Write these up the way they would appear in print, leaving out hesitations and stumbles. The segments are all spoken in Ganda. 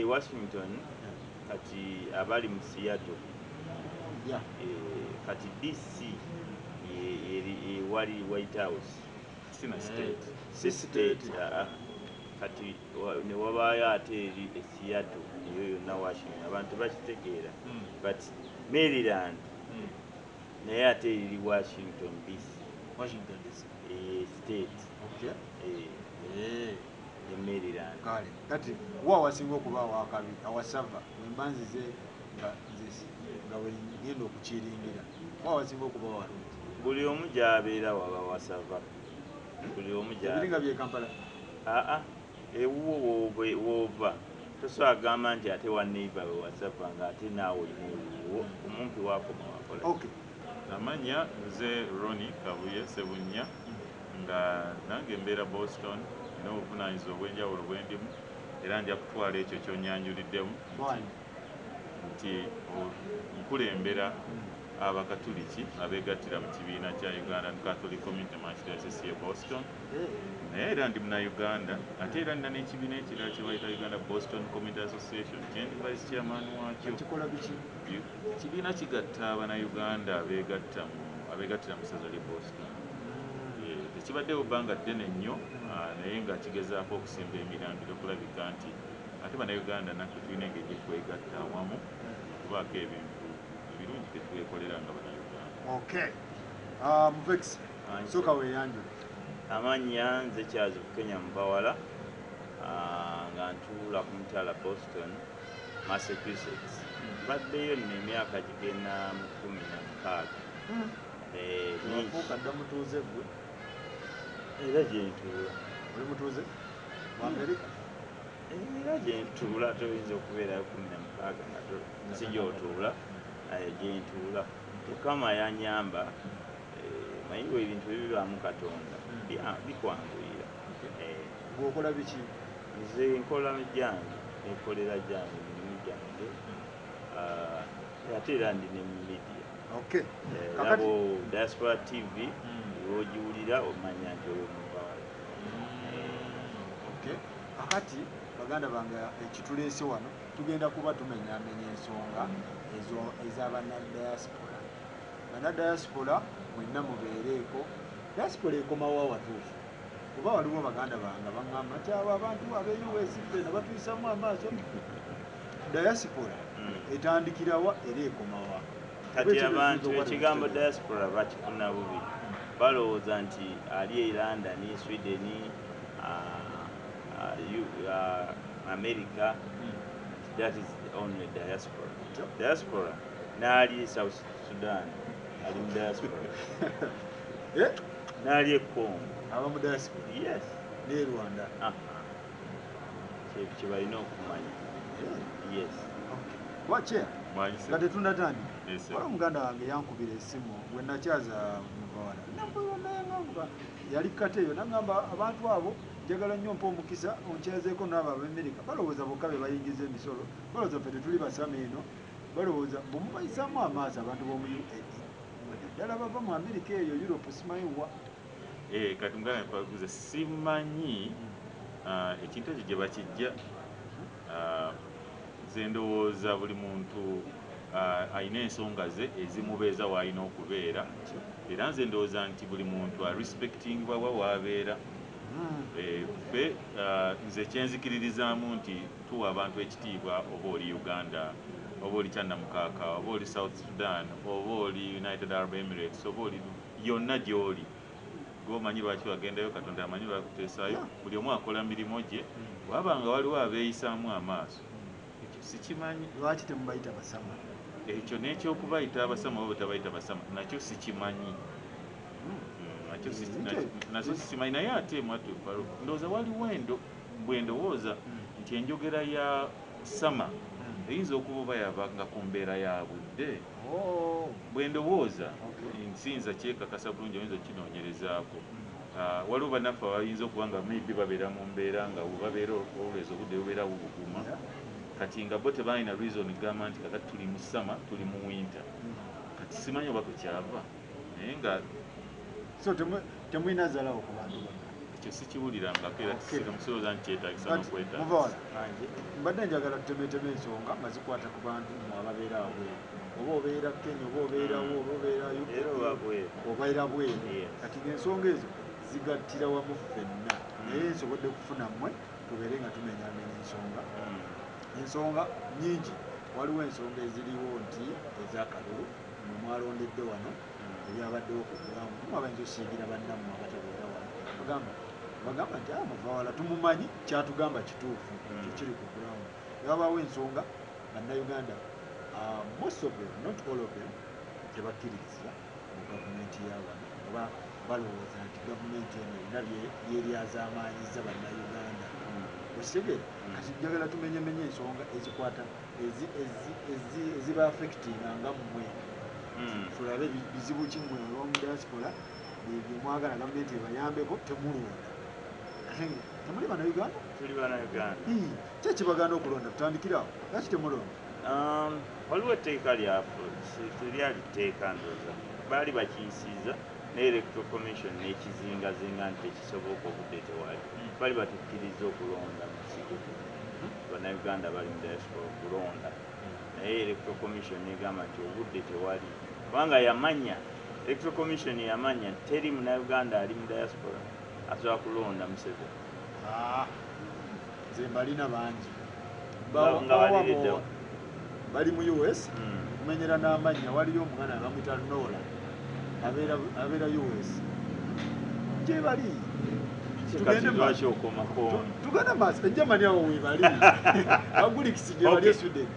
Washington kati abali mu Seattle kati DC wali White House sina state state kati ne wabaayo ate eri Seattle eyo yonna Washington abantu bakitegeera but Maryland naye ate eri Washington DC state ne Maryland kale kati wa wasinga okuba awakabi awasava wembanzize nga ngenda okukiringira wa wasinga okuba walungi buli omu gy'abeera waba wasava buli omu ebiringa bye Kampala ewuwo wova tosobola agamba nti ate waneiba we wasava nga ate naawe olina ewuwo omunki wakoma wakola amanya nze Ronnie Kabuye Sebunnya nga nange mbeera Boston nina obuvunaanyizibwa obw'enjawulo bwe ndimu era nja kutwala ekyo ky'onnyanjuliddemu nti nkulembera abakatuliki abeegattira mu kibiina kya Ugandan Catholic Community Archdiocese ye Boston naye era ndi Munnayuganda ate era nina n'ekibiina ekirala kye bayita Uganda Boston Community Association kye ndi vice chairman wakyo. Kikola biki? Kibiina kigatta Abannayuganda abeegattira mu ssaza ly'e Boston. Tekibaddewo bbanga ddene nnyo naye nga kigezaako okusimba emirandiro okulabika nti ate Bannayuganda naffe tulina engeri gye twegatta awamu okubaako ebintu ebirungi bye twekolera nga Bannayuganda. Muvex sooka weeyanjule. Amannya nze Charles Bukenya Mubawala nga ntuula ku mutala Boston, Massachusetts. Mbaddeyo nno emyaka gigenda mu 16. Wafuuka dda mutuuze gwe? Era gye ntuula. Oli mutuuze wa Amerika? Era gye ntuula toyinza okubeerayo 16 nga si gy'otuula, gye ntuula. Mukama yanyamba mayiwe ebintu ebibaamu Katonda bikwanguyira. Ng'okola biki? Nze nkola gyange nekolera gyange mirimu gyange ate era ndi ne media. Labo Diaspora TV lw'ogiwulira omanya nti oyo Mubawala. Kakati baganda bange ekituleese wano tugenda kuba tumenyaamenya ensonga ez'abannadiaspora. Bannadiaspora mwenna mubeereeko. Diaspora ekomawo awatuufu kuba waliwo baganda bange baŋŋamba nti abo abantu ab'US ffe batuyisaamu amaaso. Diaspora etandikirawa era ekomawa? Kati abantu ekigambo diaspora bakifuna bubi, balowooza nti ali e London, Sweden, America, that is only diaspora. Diaspora n'ali South Sudan ali mu diaspora. N'ali e Congo aba mu diaspora. Yes. Ne Rwanda. Kye balina okumanya. Yes. Wache nga tetunnatandika wala muganda wange yankubira essimu bwe nakyaza Mubawala nambulwa naye ngamba yali kateeyo nagamba abantu abo njagala nnyo mpa omukisa onkyazeeko n'abo ab'Amerika balowooza bokka be bayingiza emisolo, balowooza ffe tetuli basama eno, balowooza mbu mubayisaamu amaaso abantu b'omu ddala bava mu Amerika eyo Europe simanyi wa. Kati muganda kwaguze simanyi ekintu ekyo gye bakijja. Nze ndowooza buli muntu alina ensonga ze ezimubeeza w'alina okubeera era nze ndowooza nti buli muntu arespectingibwa wa w'abeera. Ffe nze kyenzikiririzaamu nti tuwa abantu ekitiibwa oba oli Uganda, oba oli Kyannamukaaka, oba oli South Sudan, oba oli United Arab Emirates, oba oli yonna gy'oli. Gwomanyi lwaki wagendayo, Katonda amanyi lwakuteesaayo. Buli omu akola mirimu gye. Wabanga waliwo abeeyisaamu amaaso sikimanyi. Lwaki temubayita basama? Ekyo n'ekyokubayita abasama oba betabayita basama nakyo sikimanyi. Nakyo sikimanyi naye ate mwatu ndowooza waliwo bwe ndowooza nti enjogera ya sama eyinza okuba oba yavanga ku mbeera ya budde. Bwe ndowooza nsinza kyekakasa bulungi oyinza okinoonyerezaako. Waliwo bannaffe abayinza okuba nga maybe babeera mu mbeera nga babeera olwezi obudde bubeera bubuguma kati nga bo tebalina reason gamba nti kakati tuli mu summer tuli mu winter. Kati simanyi oba kwe kyava naye nga so temulina zalawo ku bantu bonna. ekyo sikiwulirangako era siroza nti kyetaagisa n'okwetaaga. Muvaala mbadde njagala tutemeeteme ensonga nga zikwata ku bantu mmwe ababeera abweru, oba obeera Kenya oba obeerawo oba obeera obeera bweru, kati ng'ensonga ezo zigattira wamu ffenna, naye nsobodde kufuna mmwe tubeere nga tumenyaamenya ensonga nnyingi. Waliwo ensonga eziriwo nti ez'akalulu mwe mwalondedde wano ebyabaddewo ku ground, mwabayinza osiigira bannammwe abatabeera wano bagamba nti Muvaawala tumumanyi, kyatugamba kituufu, kiri ku ground. Wabaawo ensonga bannayuganda most of them, not all of them, tebakkiririza mu gavumenti ya wano, oba balowooza nti gavumenti eno erina byeryazaamaanyiza bannayuganda. Okitegere kati njagala tumenyemenye ensonga ezikwata eziba affectinga nga mmwe, tulabe bizibu ki mmwe abamu diaspora bye mwagala gavumenti ebayambeko temulonda. Temuli bannayuganda? Tuli bannayuganda. Ki ekibaganda okulonda? Tutandikirawo, lwaki temulonda? Waliwo etteeka lyaffe, teryali tteeka ndooza, baali bakiyisiza ne Electoral Commission n'ekizingazinga nti tekisoboka obudde tewali. Bali batukkiriza okulonda mu kigo, bannayuganda bali mu diaspora okulonda, naye Electoral Commission negamba nti obudde tewali, kubanga yamanya, Electoral Commission yamanya nti teri munnayuganda ali mu diaspora asobola kulonda Museveni. Nze mbalina bangi nga baliriddewo bali mu US, kumenyera n'amannya. Waliyo omwana bamwita Nola abeera US, gye bali tugenda maaso ejamani awo webali agulikisi gye bali Sweden,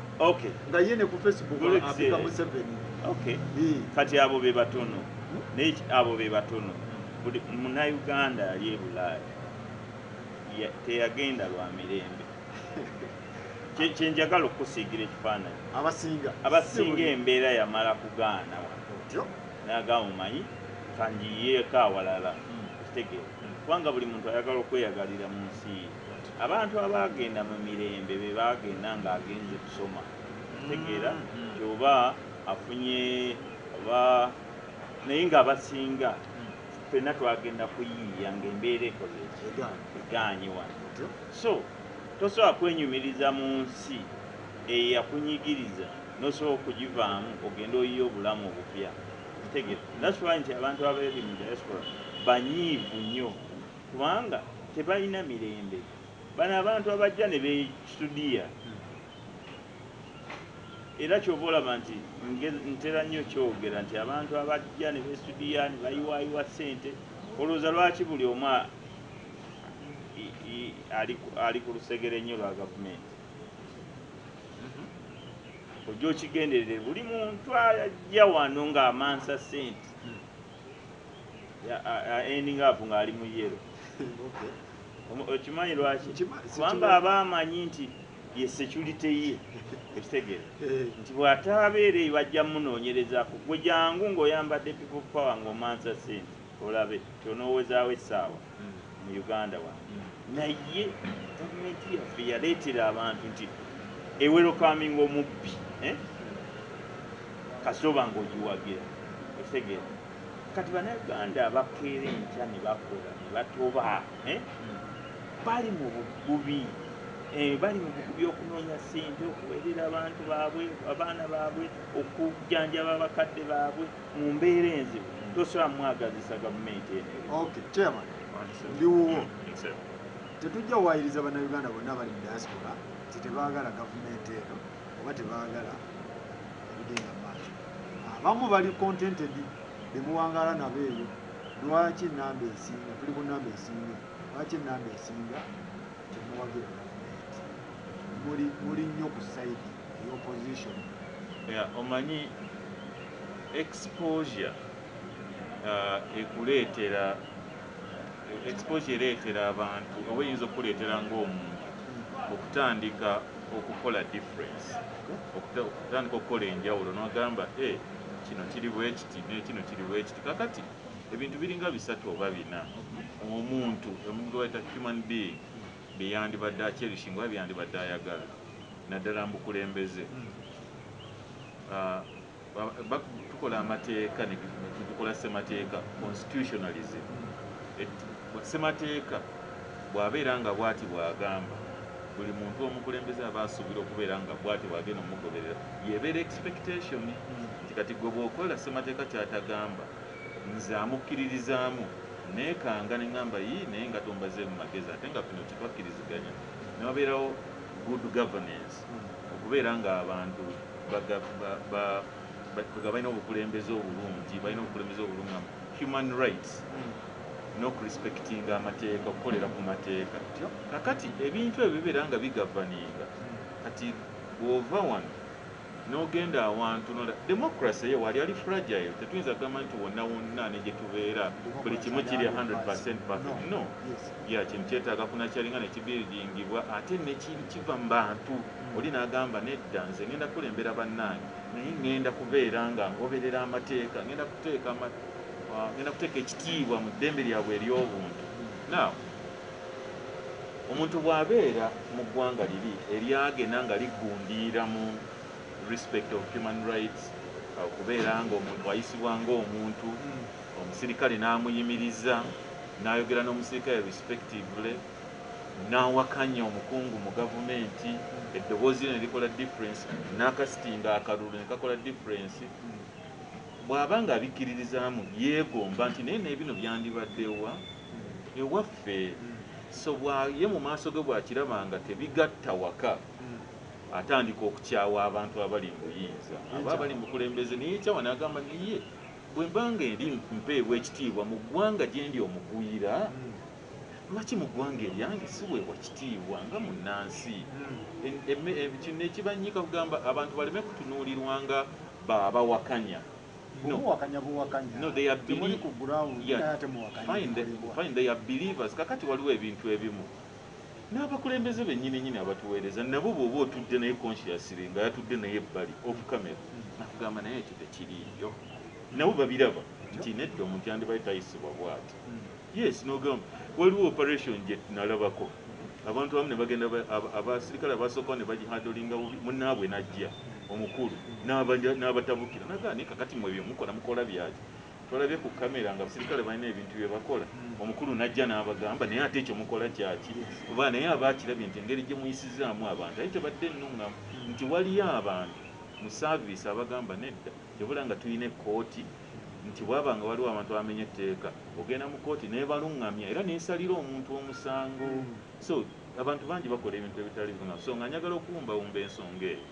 nga ye ne ku Facebook apika Museveni. Kati abo be batono, naye abo be batono. Buli munnayuganda ali e Bulaaya teyagenda lwa mirembe. Kyenjagala okusiigira ekifaananyi, abasinga embeera yamala kugaana naga mumanyi kanjiyeeko awalala, kitegeera kubanga buli muntu ayagala okweyagalira mu nsi ye. Abantu abagenda mu mirembe be bagenda ng'agenze kusoma, kitegeera nti oba afunye oba, naye ng'abasinga ffenna twagenda kuyiiya ng'embeera ekoze eganye wano. So tosobola kwenyumiriza mu nsi eyakunyigiriza n'osobola okugivaamu ogenda oyiye obulamu obupya, kitegeera. That's why nti abantu abeeri mu diaspora banyiivu nnyo kubanga tebalina mirembe. Bano abantu abajja ne beestudiya, era ky'oba olaba nti ntera nnyo kyogera nti abantu abajja ne beestudiya ne bayiwaayiwa ssente, olowooza lwaki buli omu ali ku lusegere nnyo lwa gavumenti? Ojja okigenderere, buli muntu ajja wano ng'amansa ssente ending up ng'ali mu yero. Okimanyi lwaki? Kubanga aba amanyi nti ye security ye, ekitegeera nti bw'ataabeera eyo bajja munoonyerezaako. Gwe jangu ng'oyambadde people power ng'omansa ssente, olabe kyonoowezaawo essaawa mu Uganda wano. Naye gavumenti yaffe yaleetera abantu nti ewerokaminga omubbi kasoba ng'ogiwagira, ekitegeera. Kati bannayuganda abakeera enkya ne bakola ne batoba bali mu bugubi, bali mu bugubi okunoonya ssente, okuweerera abantu baabwe, abaana baabwe, okujjanjaba abakadde baabwe mu mbeera enzibu. Tosobola mwagazisa gavumenti eno. Chairman, ndiwuwo tetujja kuwaayiriza bannayuganda bonna abali mu diaspora nti tebaagala gavumenti eno oba tebaagala ebigenda mu maaso. Abamu bali contented bemuwangaala nabo eyo. Lwaki ennamba esinga, tuli ku nnamba esinga, lwaki ennamba esinga temuwagira gavumenti? Muli nnyo ku sayidi ey'opposition. Omanyi exposure ereetera abantu, oba eyinza okuleetera ng'omuntu okutandika okukola difference, okutandika okukola enjawulo n'ogamba kino kiri bwe kiti nekino kiri bwe kiti. Kakati ebintu biringa 3 oba 4 omuntu bayita human being bye yandibadde acherishinga oba byandibadde ayagala naddala mu bukulembeze. Tukola amateeka ne tukola ssemateeka, constitutionalism, ssemateeka bw'abeera nga bw'ati bw'agamba buli muntu omukulembeze aba asuubira okubeera nga bw'ati bw'agenda omugoberera yeebeera expectation nti kati gwe bw'okola ssemateeka ky'atagamba nze amukkiririzaamu neekanga ne ŋŋamba yii naye nga tombaze mu magezi ate nga kuno tetwakkiriziganya ne wabeerawo good governance okubeera nga abantu balina obukulembeze obulungi balina obukulembeze obulungi human rights n'okurespectinga amateeka okukolera ku mateeka kakati ebintu ebyo bibeera nga bigavaninga kati bw'ova wano n'ogenda awantu democracy ye wali ali fragile tetuyinza kugamba nti wonna wonna ne gye tubeera buli kimu kiri 100% perfect no ya kintu kyetaaga kunakyalinga ne kibiridingibwa ate ne kiva mu bantu oli n'agamba nedda nze ngenda kulembera bannange naye ngenda kubeera nga ngoberera amateeka ngenda kuteeka ekitiibwa mu ddembe lyabwe ery'obuntu now omuntu bw'abeera mu ggwanga liri eryagenda nga liggundiira mu respect of human rights okubeera nga omuntu ayisibwa ng'omuntu omusirikale n'amuyimiriza n'ayogera n'omusirikale respectively n'awakanya omukungu mu gavumenti eddoboozi ne likola difference n'akasitinga akalulu ne kakola difference bw'aba nga abikkiririzaamu yeegomba nti naye n'ebino byandibaddewa ewaffe so ye mu maaso ge bw'akiraba nga tebigatta waka atandika okukyawa abantu abali mu buyinza aba abali mu bukulembeze naye ekyawa n'agamba naye bwe mbanga eri mpeebwa ekitiibwa mu ggwanga gye ndi omugwira lwaki mu ggwanga eryange siweebwa kitiibwa nga munnansi kino ekibanyiika kugamba abantu baleme kutunuulirwa nga baabawakanya no they are believers kakati waliwo ebintu ebimu n'abakulembeze bennyini abatuweereza nabo bw'oba otudde naye consciously nga yatudde naye ebbali off camera nakugamba naye ekyo tekiriiyo nabo babiraba nti nedda omuntu yandibaye tayisibwa bw'ati yes nogamba waliwo operation gye nalabako abantu abamu ne bagenda abasirikale abasookawo ne bagihandolinga bubi munnaabwe najja omukulu n'abatabukira nagaa naye kakati mwebyo mukola byaki twalabye ku kamera nga abasirikale balina ebintu bye bakola omukulu najja n'abagamba naye ate ekyo mukola kyaki oba naye abaakirabye nti engeri gye muyisizaamu abantu aye tebadde nnuŋŋamu nti waliyo abantu mu saaviisi abagamba nedda tebula nga tulina ekkooti nti bwaba nga waliwo abantu abamenya etteeka ogenda mu kkooti neebaluŋŋamya era neesalira omuntu omusango so abantu bangi bakola ebintu ebitali biruŋŋamu so nga njagala okuwumbawumba ensonga eyo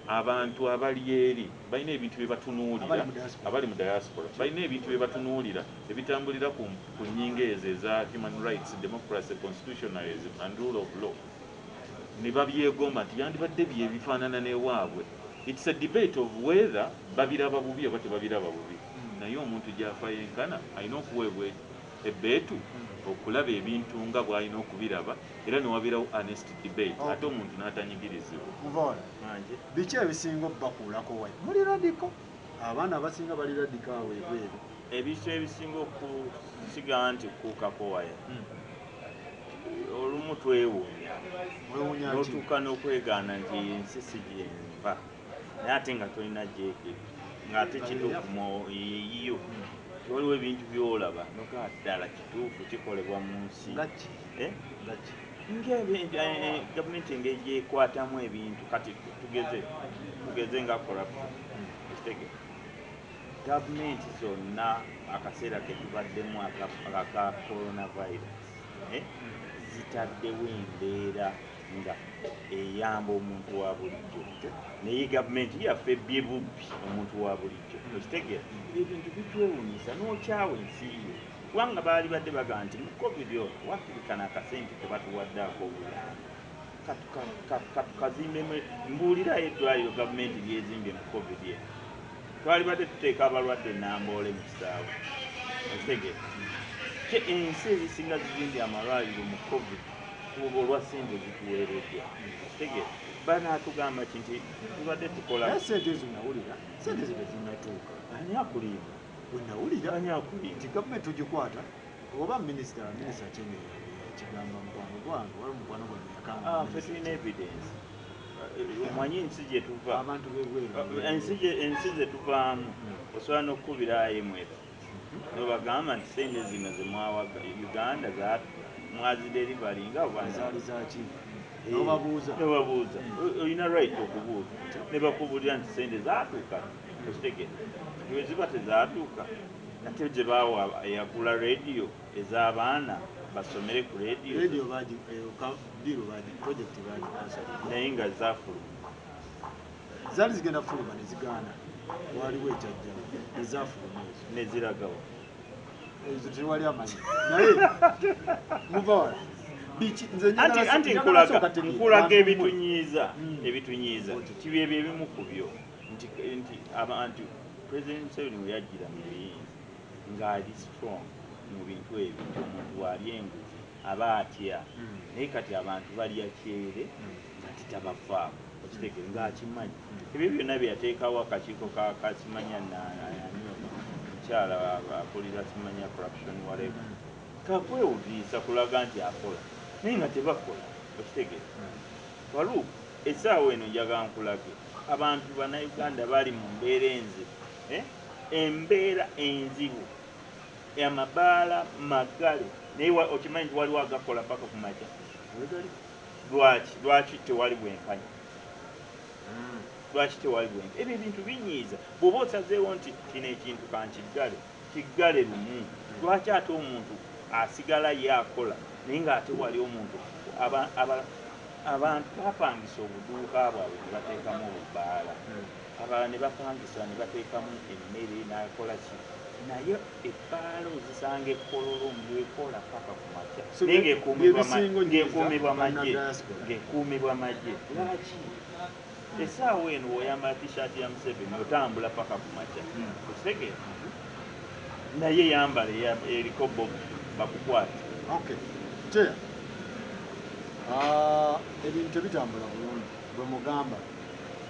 abantu abali eri balina ebintu bye batunuulira abali mu diaspora balina ebintu bye batunuulira ebitambulira ku nnyingo ezo eza human rights democracy constitutionalism and rule of law ne babyegomba nti byandibadde byebifaanana n'ewaabwe it's a debate of whether babiraba bubi oba tebabiraba bubi naye omuntu gy'afa yenkana alina okuweebwa ebbeetu okulaba ebintu nga bw'alina okubiraba era newabeerawo honest debate ate omuntu n'atanyigirizibwa biki ebisinga okubakuulako wayi muli radiko abaana abasinga bali radiko awo ebweru ebintu ebisinga okusigala nti kuukako waya olumu twewuunya n'otuuka n'okwegaana nti ensi si gyenva naye ate nga tolina gyeke ng'ate kituufu yiyo waliwo ebintu byolaba nogaa ddala kituufu kikolebwa mu nsi gavumenti engeri gyekwatamu ebintu kati tugeze nga corruption ekitege gavumenti zonna akaseera ketubaddemu aka coronavirus zitaddewo embeera nga eyamba omuntu wa bulijjo naye gavumenti yaffe ebbye bubbi omuntu wa bulijjo ekitegeera ebintu bitwewuunyisa n'okyawa ensi yo kubanga baali badde bagaa nti mu covid ono wakkirikana akasente tebatuwaddeako obuyambi katukazimbemu mbuulirayo eddwaliro gavumenti lyezimbye mu covid eno twali badde tuteeka abalwadde namboole mu kisaawe ekitegeera ensi ezisinga zizimbye amalwaliro mu covid olwa ssente zituweereddwa ekitegeera banaatugamba nti tubadde tukola sente ezo nawulira sente zino zinatuuka ani akulimba wenawulira nti gavumenti ogikwata oba minisita kyenge ekigamba mukwano gwange wali mukwano gwange yakanga tulina evidence omanyi ensi gye tuva abantu bebweru ensi ze tuvaamu osobola n'okukubirayo mwera Nebagamba nti sente zino zemwawaga Uganda za mwazideliveringa zaali zaki nobabuuza olina right okubuuza ne bakubulira nti sente zaatuuka okitegere bwe ziba tezaatuuka ate gye baawa eyagula rediyo ez'abaana basomere ku rediyo naye nga zaafuluma zaali zigenda fuluma ne zigaana waliwo ekyajja nezaafuluma ezo neziragawo ezo tewali amanyi naye muvawala anti nkulaga ebitunyiiza kibyebyo ebimu ku byo nti abantu President Museveni we yajjira mu buyinza ng'ali strong mu bintu ebyo nti omuntu bw'alya enguzi aba atya naye kati abantu balya kyere kati tabafaako okitegere ng'akimanyi ebyo byonna bye yateekawo akakiiko ka Simanya mukyala akulira Simanya corruption whatever kakwewuliisa kulaga nti akola naye nga tebakola okitegere waluuku essaawa eno njagala nkulage abantu bannayuganda bali mu mbeera enzibu embeera enzibu amabaala magale naye okimanyi nti waliwo agakola paka ku makya lwaki tewali bwenkanya lwaki tewali bwenkanya ebyo ebintu binyiiza bw'oba osazeewo nti kino ekintu kiggale lumu lwaki ate omuntu asigala ye akola naye ng'ate wali omuntu abantu bapangisa obuduuka bwabwe ne bateekamu obubaala abalala ne bapangisa ne bateekamu emmere n'akola ki naye ebbaala ozisanga ekkololo ng'ekola paka ku makya naye ng'ekuumibwa magye lwaki essaawa eno oyambala tishaati ya Museveni otambula paka ku makya okitegere naye yambala eriko bobu bakukwate ebintu tebitambula bulungi bwe mugamba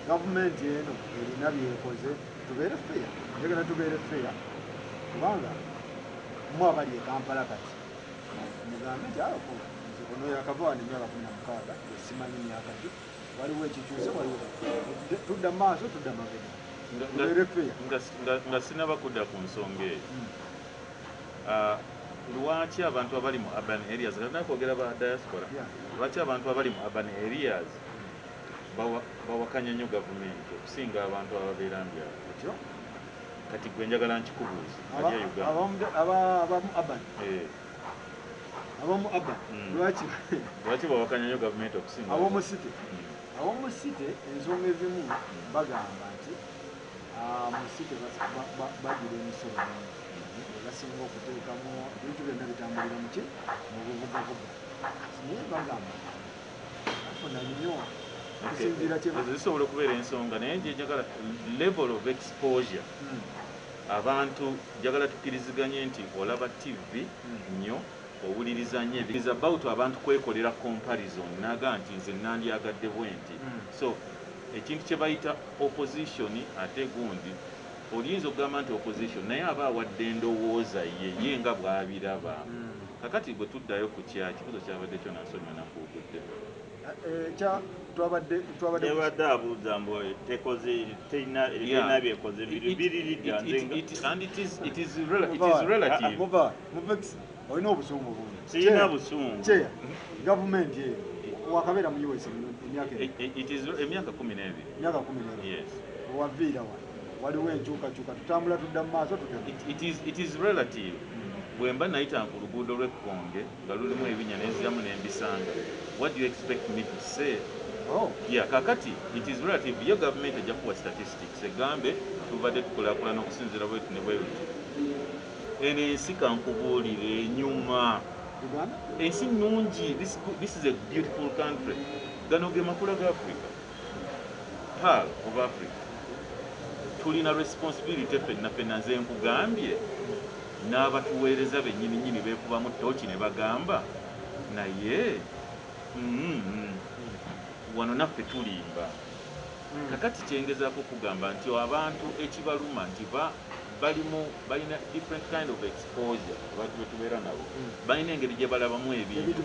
gavumenti eno erina byekoze tubeere feya njagala tubeere feya kubanga mu abali e Kampala kati mugambe nti ono yakavaana emyaka 16 esimanyi myaka ki waliwo ekikyuse waliwo tudda mu maaso tudda mabega tubeere feya nga sinaba kudda ku nsonga eyo lwaki abantu abali mu urban areas nakwogera ba diaspora lwaki abantu abali mu urban areas bawakanya nnyo gavumenti okusinga abantu ababeera mbyalo kati gwe njagala nkikubuuza abamu urban lwaki bawakanya nnyo gavumenti okusinga ab'omu site ensonga ezimu bagamba nti mu site bagira emisolo basinga okuteekamu ebintu byonna bitambulira muki mu buvugavuga naye bagamba afuna nnyo zisobola okubeera ensonga naye njagala level of exposure abantu njagala tukkiriziganye nti olaba TV nnyo owuliriza nnyo is about abantu kwekolera comparison naga nti nze nandyagadde bwe nti so ekintu kye bayita opposition ate gundi oyinza okugamba nti opposition naye aba awadde endowooza ye nga bw'abiraba kakati bwe tuddayo ku kibuzo kyabadde kyo nansonyiwa nakuugudde twabadde abuuza mbu tekoze terina byekoze biriridda and it is relative olina obusungu bungi sirina busungu gavumenti wakabeera mu US emyaka 12 waviira waliwo enkyukakyuka tutambula tudda mu maaso it is relative bwe mba nayita ku luguudo lw'ekkonge nga lulimu ebinya n'enziramu n'embisanga what do you expect me to say kakati it is relative yo gavumenti ejja kuwa statistics egambe tubadde tukulaakulana okusinziira bwetu ne bweruti eno ensi kankubuulire enyuma ensi nnungi this is a beautiful country gano ge makula ga Africa Pearl of Africa tulina responsibility ffenna nze nkugambye n'abatuweereza bennyini beekubamu tooki ne bagamba naye wano naffe tulimba kakati kyengezaako kugamba nti abantu ekibaluma nti balina different kind of exposure abantu betubeera nabo balina engeri gye balabamu ebintu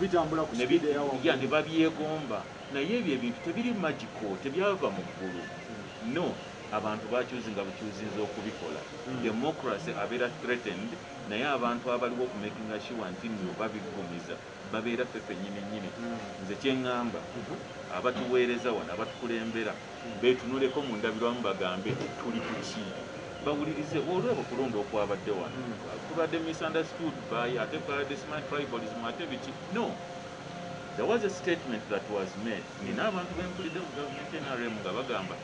ne babyegomba naye ebyo ebintu tebiri magical tebyava mu ggulu no abantu bakyuzinga bukyuzinza okubikola democracy abeera threatened naye abantu abaliwo okumakinga sure nti nno babiggumiza babeera ffe ffennyini nze kyeŋŋamba abatuweereza wano abatukulembera beetunuleko mu ndabirwamu bagambe tuli kuki bawulirize olwebo kulonda okwabadde wano kubadde misunderstood by ate smart tribalism ate biki no. There was a statement that was made. Nina abantu bempulidde mu gavumenti NRM nga bagamba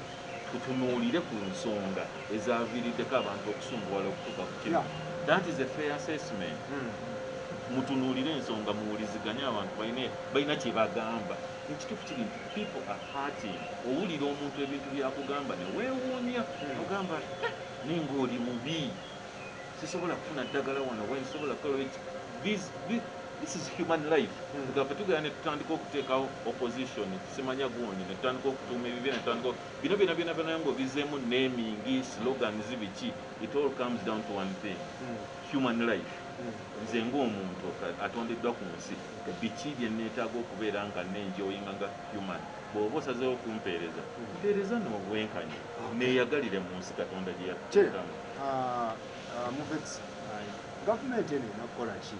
tutunuulire ku nsonga ezaaviiriddeko abantu okusunguwala okutuuka ku kino. That is a fair assessment. Mutunuulire ensonga muwuliziganye abantu balina kye bagamba. Ekituufu kiri nti people are hurting. Owulira omuntu ebintu byakugamba ne weewuunya ogamba ninga oli mubi sisobola kufuna ddagala wano we nsobola kukola this is human life. Nga tugenda ne tutandika okuteekawo opposition simanya gwoni ne tutandika okutuuma ebibye ne tutandika bino byonna ng'obizeemu naming slogans biki it all comes down to one thing human life. Nze ng'omuntu atondeddwa ku nsi biki bye neetaaga okubeera nga nenjoyinga nga human bw'oba osazeewo kumpeereza mpeereza n'obwenkanya neeyagalire mu nsi katonda gye yatuteekamu. Gavumenti eno inakukola ki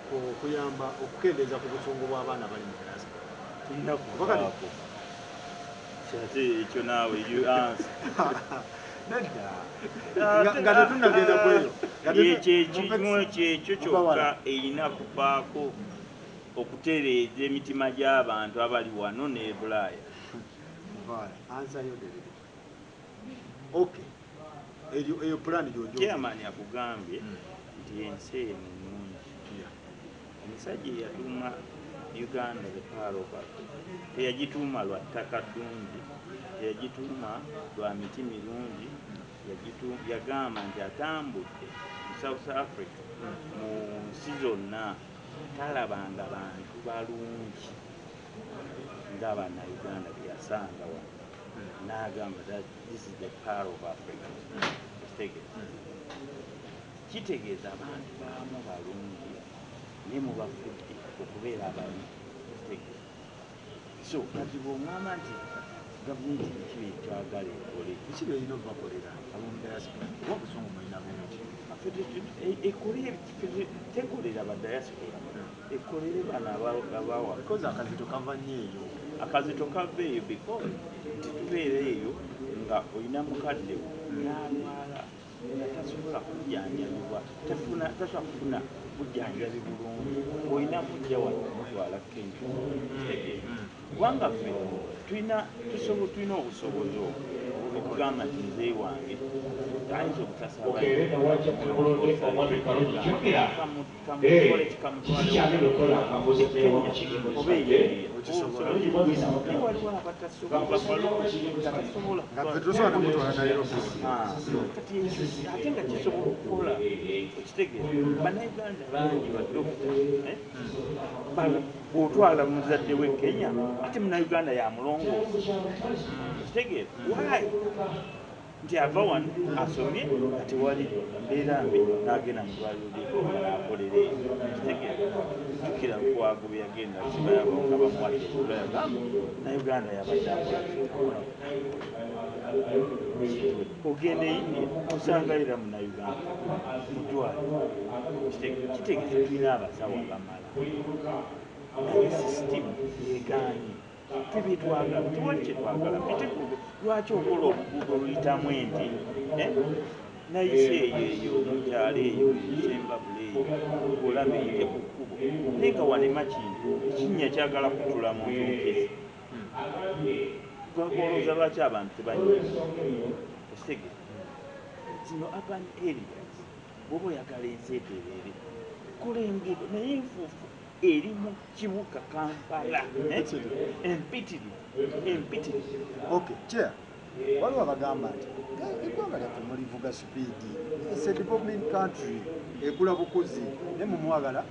okuyamba okukendeeza ku busungu bw'abaana bali mu diaspora? Tulina kubaako kyate ekyo naawe you answer nga tetunnagenda kweyo kyekyo kyokka erina kubaako okutereeza emitima gy'abantu abali wano ne Bulaaya. Eyo pulaani gy'ojo Chairman akugambye nti ensi eno nnungi. Omusajja eyatuuma Uganda the Pearl of Africa teyagituuma lwa ttaka ddungi, teyagituuma lwa miti mirungi, yagamba nti atambudde mu South Africa mu nsi zonna talabanga bantu balungi ng'Abannayuganda be yasanga wano. N'agamba that this is the Pearl of Africa. Kitegeeza abantu baamu balungi naye mubafudde okubeera ababi. So kati bw'omwama nti gavumenti biki byetwagala ekole biki byerina obakolera ab'omu diaspora oba obusungu mulina bungi tekolera ba diaspora ekolere bano abawa because akazito kava nnyo eyo. Akazito kava eyo because nti tubeera eyo nga olina mukadde wo n'alwala nga tasobola kujjanjabibwa tasobola kufuna bujjanjabi bulungi olina mujja wano kumutwala Kenya. Kubanga ffe tulina obusobozi okugamba nti nze wange ayinza obutasaba kamukole kikamutwala oba waliwo abatasobola ate nga kisobola okukola okitegeeza bannayuganda bangi badokita bw'otwala muzadde w'e Kenya ate munnayuganda yamulongoosa okitegeeza why nti ava wano asomye ati wali mbeera mbi n'agenda mu ddwaliro ly'eKenya n'akolera eyo okitegeeza jjukira Lukwago bwe yagenda kibayabanga bamuwadde ekulaga Nayuganda yabadde akola ogenda e India osanga era munnayuganda mu ddwaliro kitegeeza tulina abasawo abamala naye sisitimu yegaanye tebetwagala tewali kyetwagala biteguudo lwaki okola oluguudo luyitamu ente nayise eyo mukyalo eyo Sembabule eyo olaba ente ku kkubo naye nga walema kintu ekinnya kyagala kutula muntu mukezi gwagolooza lwaki abantu tebanyiiza ekitegeeza zino urban areas bw'oba oyagala ensi etereere kola enguudo naye enfuufu eri mu kibuga Kampala empitirivu. Chair, waliwo abagamba nti eggwanga lyaffe mulivuga sipiidi, it's a development country ekula bukuzi naye mumwagala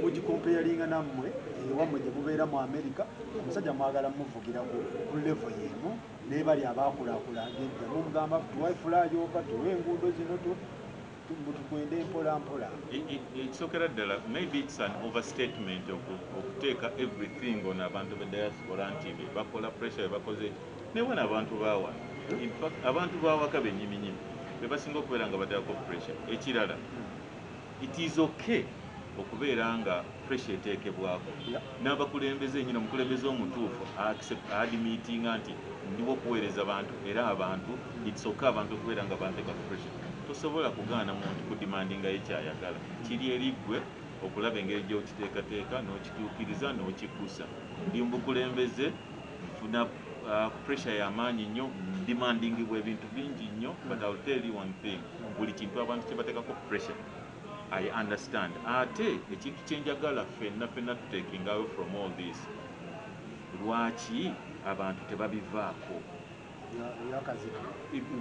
mugikompeyalinga nammwe ewammwe gye mubeera mu America omusajja mwagala muvugira ku level y'emu naye bali abaakulaakulanga edda mumugamba tuwaye flyover tuwe enguudo zino tukwende mpola mpola. Ekisookera ddala maybe it's an overstatement okuteeka everything on abantu be diaspora nti bakola pressure bebakoze naye wona abantu baawa In fact abantu bawaka benyiminyimi bebasinga okubeera nga baddako pressure. Ekirala it is okay okubeera nga pressure eteekebwako n'abakulembeze nyina omukulembeze omutuufu admittinga nti ndiwo okuweereza abantu era abantu it's okay abantu okubeera nga banteeka ku pressure. Tosobola kugaana muntu kudimandinga ekyayagala. Kiri eriggwe okulaba engeri gy'okiteekateeka n'okituukiriza n'okikusa. Ndi mubukulembeze nfuna pressure y'amaanyi nnyo, demandingibwa ebintu bingi nnyo, but I'll tell you one thing, buli kintu abantu kye bateekako pressure I understand. Ate ekintu kyenjagala ffenna taking away from all this, lwaki abantu tebabivaako?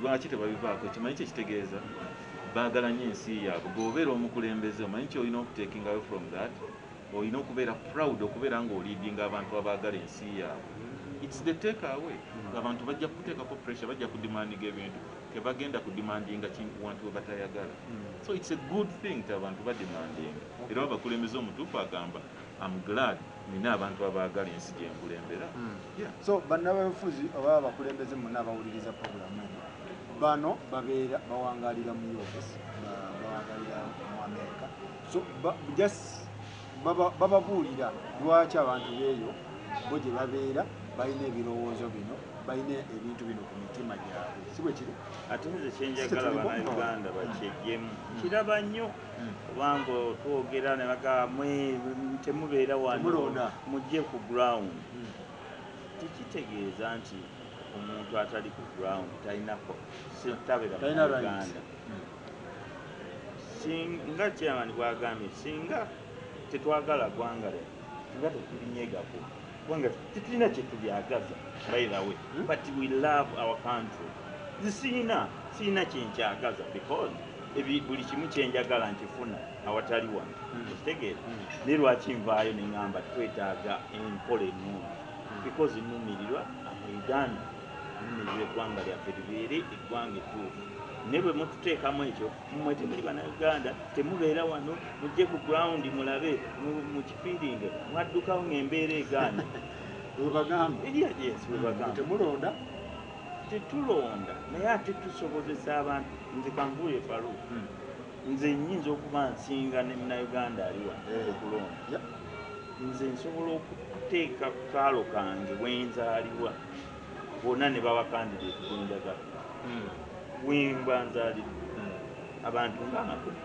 Lwaki tebabivaako? Kimanyi kye kitegeeza baagala nnyo ensi yaabwe. G'obeera omukulembeze omanyi kye olina okuteking away from that, olina okubeera proud okubeera nga oliidinga abantu abaagala ensi yaabwe. It's the take away. Abantu bajja kuteekako pressure, bajja kudimandinga ebintu tebagenda kudimandinga kintu wantu we batayagala. So it's a good thing nti abantu badimandinga. Era abakulembeze omutuufu agamba I'm glad nina abantu abaagala ensi gye nkulembera. So bannabyabufuzi oba abakulembeze mwenna abawuliriza puroguramu eno bano babeera bawangalira mu US, bawangalira mu America. So just bababuulira lwaki abantu beeyo bo gye babeera balina ebirowoozo bino, balina ebintu bino ku mitima gyabwe. Si bwe kiri? Ate nze kyenjagala bannayuganda bakyejjemu kiraba nnyo kubanga twogera ne bagamba temubeera wano mujje ku ground. Tikitegeeza nti omuntu atali ku ground talinako tabeera mu Uganda. Singa chairman bwagambye singa tetwagala ggwanga lyo singa tetulinyegako ggwanga tetulina kye tulyagaza by the way, but we love our country. Sina kyenkyagaza because buli kimu kyenjagala nkifuna awatali wano. Ekitegeeza ne lwaki nvaayo ne ŋŋamba twetaaga enkola ennungi because nnumirirwa Uganda, nnumirirwa eggwanga lyaffe libeere eggwanga ettuufu. Ne bwe mututeekamu ekyo mmwe temuli bannayuganda temubeera wano mujje ku ground mulabe mukifiiringe mwaddukawo ng'embeera egaana. Webagamba temulonda tetulonda naye ate tusobozesa abantu. Nze kanvuye Faru nze nnyinza okuba nsinga ne munnayuganda ali wano okulonda. Nze nsobola okuteeka ku kaalo kange wenzaalibwa bonna ne bawa kandidate gwenjagala wemba nzaalibwa abantu ng'amakumi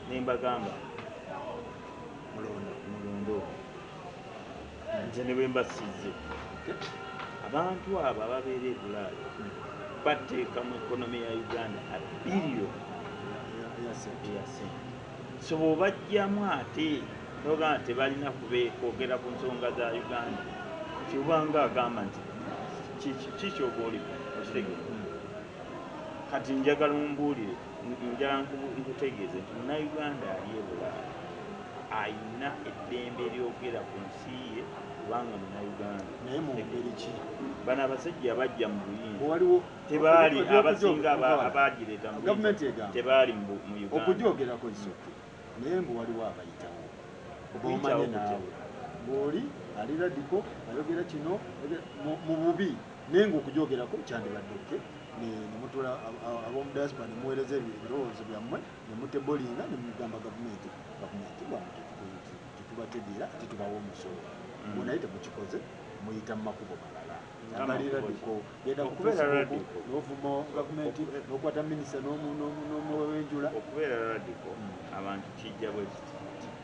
ne mbagamba mulondo nze ne bwe mbasizze abantu abo ababeera e Bulaaya bateeka mu ekonomi ya Uganda billion ya sente. So bw'obajjamu ate n'ogamba tebalina kwogera ku nsonga za Uganda kyobanga agamba nti kikyoba oliko okitegeeza. Kati njagala mumbuulire njala nkutegeeze nti munnayuganda ali e Bulaaya ayina eddembe lyogera ku nsi ye kubanga munnayuganda. Naye mu ngeri ki? Bano abasajja bajja mu buyinza tebaali abasinga abaagireeta mu gavumenti egamba tebaali mu Uganda okugyogerako kisoke naye mbu waliwo abayitawo b'omanye naawe ng'oli ali radiko ayogera kino mu bubi naye ng'okugyogerako kyandibadde oke ne mutula ab'omu diaspora ne muweereza ebirowoozo byammwe ne mutebolinga ne mugamba gavumenti wano tetubategeera ate tubawa omusolo naye temukikoze muyita mu makubo malala. Abali radiko genda ku Facebook n'ovuma gavumenti n'okwata minisita n'omuwenjula. Okubeera radiko abantu kijja bwe kiti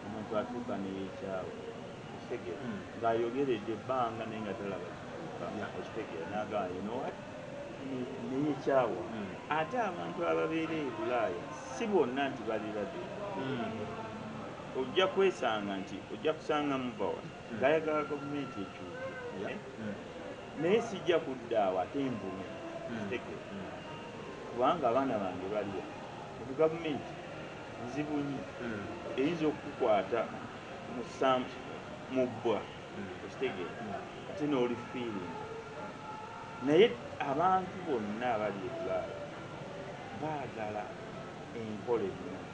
omuntu atuuka neyeekyawa okitegeera ng'ayogeredde ebbanga naye nga talaba kituuka okitegeera n'agamba yinowat neyeekyawa. Ate abantu ababeera e Bulaaya si bonna nti bali radiko. Ojja kwesanga nti ojja kusanga mubawa ng'ayagala gavumenti ekyuke naye sijja kuddaawo ate envume okitegeera kubanga abaana bange baliwa ebu gavumenti nzibu nnyo eyinza okukukwata mu bbwa okitegeera ate n'oli feeling. Naye abantu bonna abali e Bulaaya baagala enkola ennungi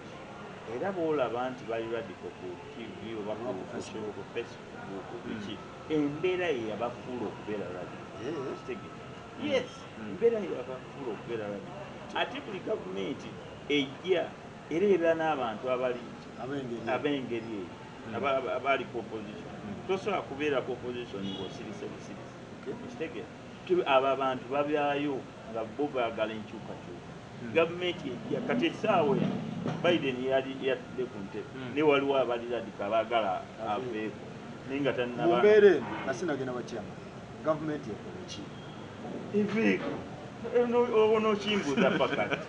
era bw'olaba nti bali radiko ku TV oba ku Facebook biki embeera ye yabafuula okubeera radiko okitegeera. yes embeera yakafuula okubeera ladi ate buli gavumenti ejja era era n'abantu ab'engeri eyo abaliko opposition tosobola kubeerako opposition ng'osirise busirisi ekitegeera abo abantu babyayo nga bo baagala enkyukakyuka gavumenti ejja kati essaawa eno Biden yatudde ku ntebe ne waliwo abalirabika abaagala aveeko naye nga mumbeera eno nasinagenda bakyama gavumenti ekola ki eveeko onokimbuuza pakati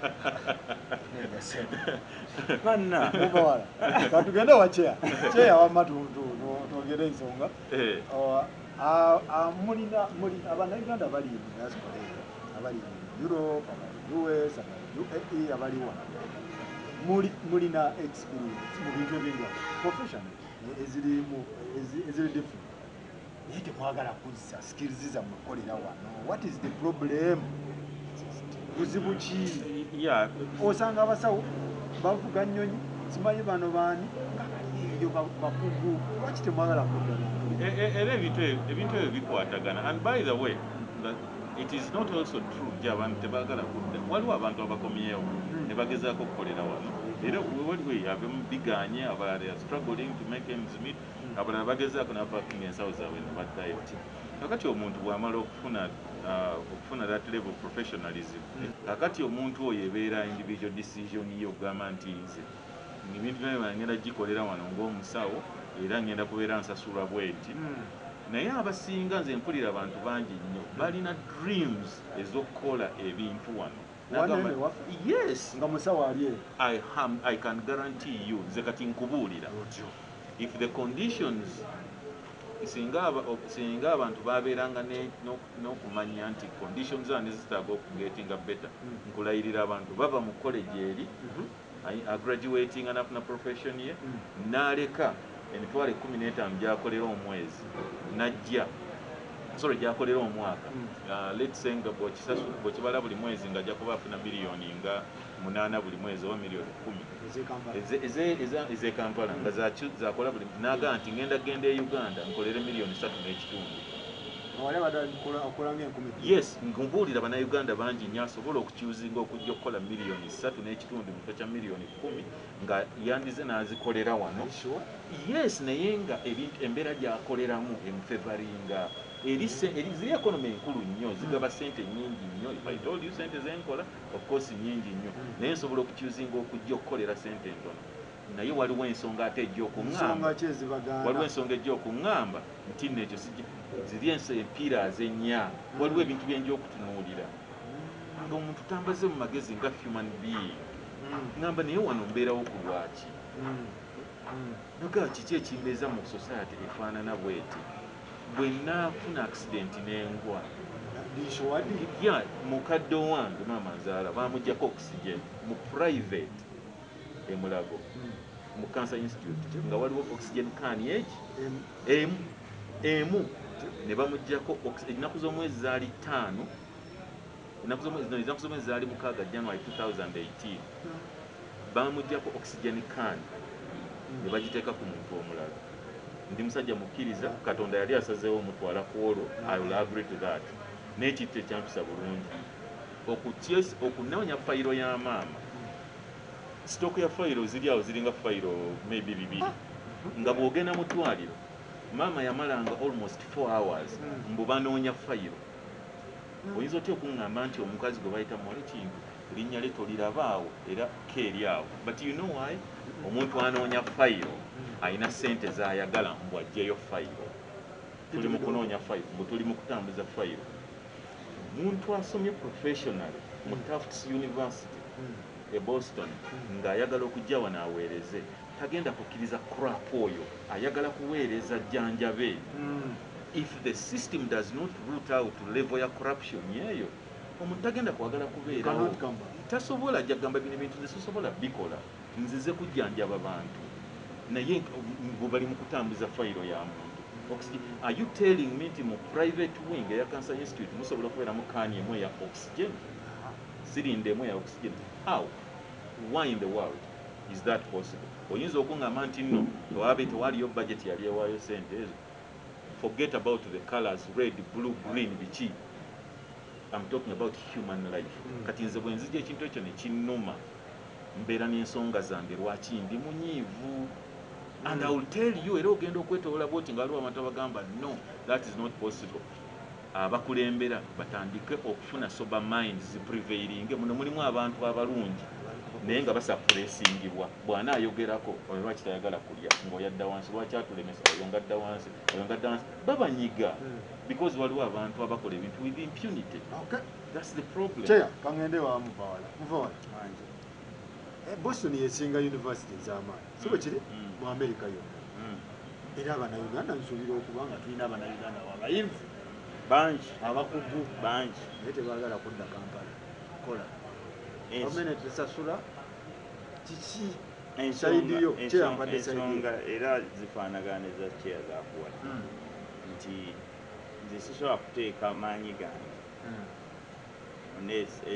panna mubawala katugende wakyeya kyeya wamma twogere ensonga mulina abannayuganda abali mu diaspora eyo abali mu Europe abali US abali UAE abali wano mulina experience mu bintu eby'enjawulo professional eziri different naye temwagala kuzza skills zammwe kukolera wano. What is the problem? Buzibu ki? Osanga abasawo bavuga nnyonyi simanyi bano baani iyo bakugu lwaki temwagala kudda era ebintu ebyo bikwatagana. And by the way, it is not also true nti abantu tebaagala kudda. Waliwo abantu abakomyewo ne bagezaako okukolera wano era waliwo abemu biganye abalala struggling to make ends meet abalala bagezaako n'abakinga ensawo zaabwe ne baddayo. Kakati omuntu bw'amala okufuna that level of professionalism, kakati omuntu oyo ebeera individual decision ye okugamba nti nze ebintu byonna ngenda gikolera wano ng'omusawo era ngenda kubeera nsasulwa bwenti. Naye abasinga nze mpulira abantu bangi nnyo balina dreams ez'okukola ebintu wano. Yes, nga musawo ali I can guarantee you nze kati nkubuulira if the conditions singa abantu babeeranga n'okumanya nti conditions zane zitaaga okugetinga better, nkulayirira abantu bava mu college eri graduating anafuna profession ye n'aleka emitwalo 15 gy'akolera omwezi najja gy'akolera omwaka, let's say nga bw'okibala buli mwezi nga ajja kuba afuna miliyoni nga 8 buli mwezi oba miliyoni 10 ez'e Kampala nga zakola buli n'agamba nti genda e Uganda nkolere miliyoni 3.5. Yes, nkubuulira bannayuganda bangi nnyo asobola okukyuzinga okujja okukola miliyoni 3.5 mu kifo kya miliyoni 10 nga yandize n'azikolera wano. Yes, naye nga embeera gy'akoleramu emufevaringa ziri economy enkulu nnyo zigaba sente nnyingi nnyo. If I told you sente zenkola of course nnyingi nnyo naye nsobola okukyuzinga okujja okukolera sente entono. Naye waliwo ensonga ate ejja okuŋŋamba nti nekyo ziri empiira ennya. Waliwo ebintu byenja okutunuulira nga omuntu tambaze mu magezi nga human being ŋŋamba naye wano mbeerawo ku lwaki naga kiki ekimbeeza mu society efaanana bweti bwe naafuna accident n'engwa mukadde wange maama nzaala bamuggyako oxygen mu private Mulago mu Cancer Institute nga waliwo oxygen can emu ne bamuggyako ennaku z'omwezi zaali 5 ennaku z'omwezi zaali 6 January 2018 bamuggyako oxygen can ne bagiteeka ku muntu omulala. Ndi musajja mukkiriza Katonda yali asazeewo omutwala ku olwo, I will agree to that. N'ekitto ekyampisa bulungi okunoonya fayiro ya maama. Sitooko ya fayiro ziri awo ziringa fayiro maybe 2 nga bw'ogenda mu ddwaliro maama yamalanga almost 4 hours mbu banoonya fayiro. Oyinza otya okuŋŋamba nti omukazi gwe bayita muwala Kintu linnya lye tolirabaawo era keeri awo, but you know why? Omuntu anoonya fayiro alina sente z'ayagala mbu aggyeyo fayiro. Tuli mu kunoonya fayiro, mbu tuli mu kutambuza fayiro. Omuntu asomye professional mu Tufts University e Boston ng'ayagala okujja wano aweereze tagenda kukkiriza crap oyo, ayagala kuweereza jjanjabe. If the system does not root out level ya corruption yeyo omuntu tagenda kwagala kubeerawo. Tasobola ajja kugamba bino ebintu nze sisobola bikola nzize kujjanjaba bantu naye bali mu kutambuza fayiro ya muntu. Are you telling me nti mu private wing eya Cancer Institute musobola okubeeramu kaani emu ya oxygen, sirinde emu ya oxygen? How? Why in the world is that possible? Oyinza okuŋŋamba nti nno tewaliyo budget yali ewaayo sente ezo. Forget about the colors red, blue, green, biki. I'm talking about human life. Kati nze bwe nzija ekintu ekyo ne kinnuma mbeera n'ensonga zange lwaki ndi munyiivu. And I will tell you, era ogenda okwetoola bwoti nga waliwo abantu abagamba no, that is not possible. Abakulembera batandike okufuna sober minds prevailing. Muno mulimu abantu abalungi naye nga basappressingibwa. Bwana ayogerako oyo lwaki tayagala kulya ng'oyadda wansi, lwaki atulemesa oyo ngadda wansi, oyo ngadda wansi, babanyiga because waliwo abantu abakola ebintu with impunity. Okay. That's the problem. Cheya kangende wa Muvawala. Boston yesinga university z'amaanyi si bwe kiri mu America yonna. Era Abannayuganda nsuubira okuba nga tulina Abannayuganda abayivu bangi abakugu bangi naye tebaagala kudda Kampala kola gavumenti tesasula kiki ensonga era zifaanagana eza kyeya zakuwadde nti nze sisobola kuteeka maanyi gange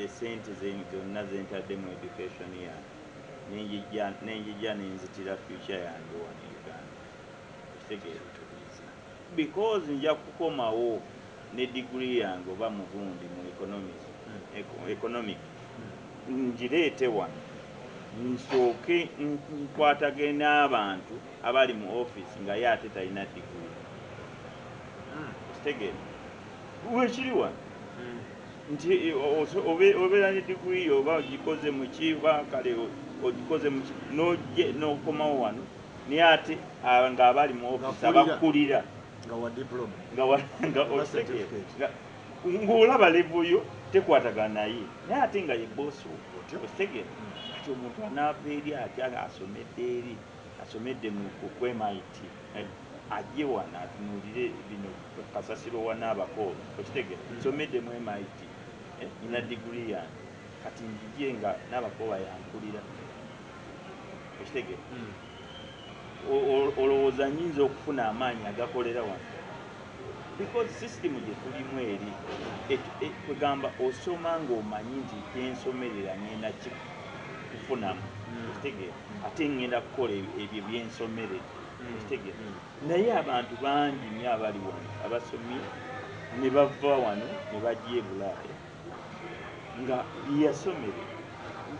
sente zonna zentadde mu education yange nenjija nenzitira future yange wano Uganda. Because nja kukomawo ne degree yange oba mugundi mu economic ngireete wano nsooke nkwatagane n'abantu abali mu office nga ye ate talina degree. Kitegeera wekiri wano nti obeera ne degree oba ogikoze mu ki oba kale ogikoze mu ki n'okomawo wano naye ate ng'abali mu office abakulira nga wa diploma ng'olaba levuyo tekwatagana naye naye ate nga ye boosi okitegeera kati omuntu anaava eri atya asomedde eri asomedde ku MIT ajje wano atunuulire bino kasasiro wa n'abakoolo okitegeera nsomedde mu MIT nina diguri yange kati njije nga n'abakoba yankulira okitegeera olowooza nnyinza okufuna amaanyi agakolera wano because system gye tulimu eri kwegamba osoma ng'omanyi nti byensomerera ngenda kufunamu okitegeera ate ngenda kukola ebyo byensomerera okitegeera naye abantu bangi nnyo abali wano abasomye ne bava wano ne bajja e Bulaaya nga byeyasomere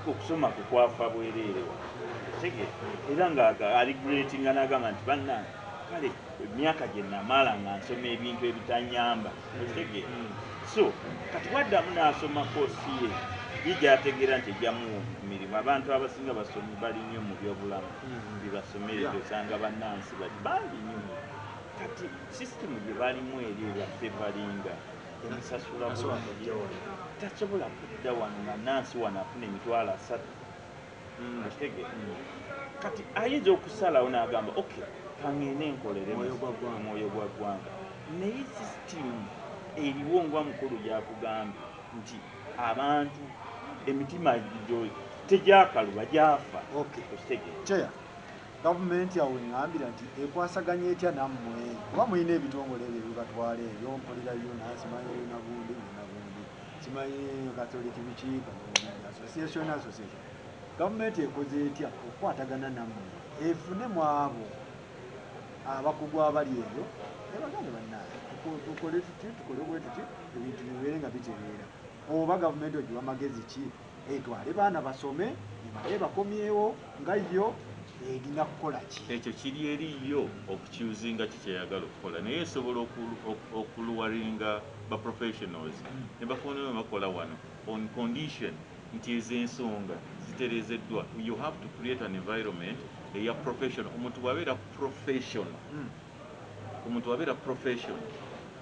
okusoma kukwafa bwereere wano okitegeera era nga aligulatinga n'agamba nti bannange kale emyaka gye namala nga nsoma ebintu ebitanyamba okitegeera so kati waddamu n'asoma koosi ye ye gy'ategeera nti ejjamu mirimu. Abantu abasinga basomi bali nnyo mu byobulamu byebasomerera osanga bannansi bangi nnyo kati sisitemu gye balimu eri ebaffe balinga emisasula bulungi tasobola kudda wano nga nansi wano afuna emitwalo 3 okitegeera kati ayinza okusalawo n'agamba okay kangende nkolere omwoyo gwa ggwanga naye sisitemu eriwo nga mukulu gyakugambye nti abantu emitima tegyakaluba gyafa okitegeera gavumenti awo eŋŋambira nti ekwasaganya etya nammwe oba mulina ebitongole ebyo bibatwala ebyo mpulirayo nasimayo nabundi simanyi Catholic biki association gavumenti ekoze etya okukwatagana nammwe efunemu abo abakugu abali eyo ebagambe bannange tukole tuti tukole bwe tuti ebintu bibeere nga bitereera oba gavumenti ogiwa amagezi ki etwale baana basome naye bakomyewo nga yo erina kukola ki ekyo kiri eriyo okukyuzinga kikyeyagala okukola naye esobola okuluwaringa ba professionals ne bafuna bakola wano on condition nti ez'ensonga zitereezeddwa. You have to create an environment eya professional. Omuntu bw'abeera professional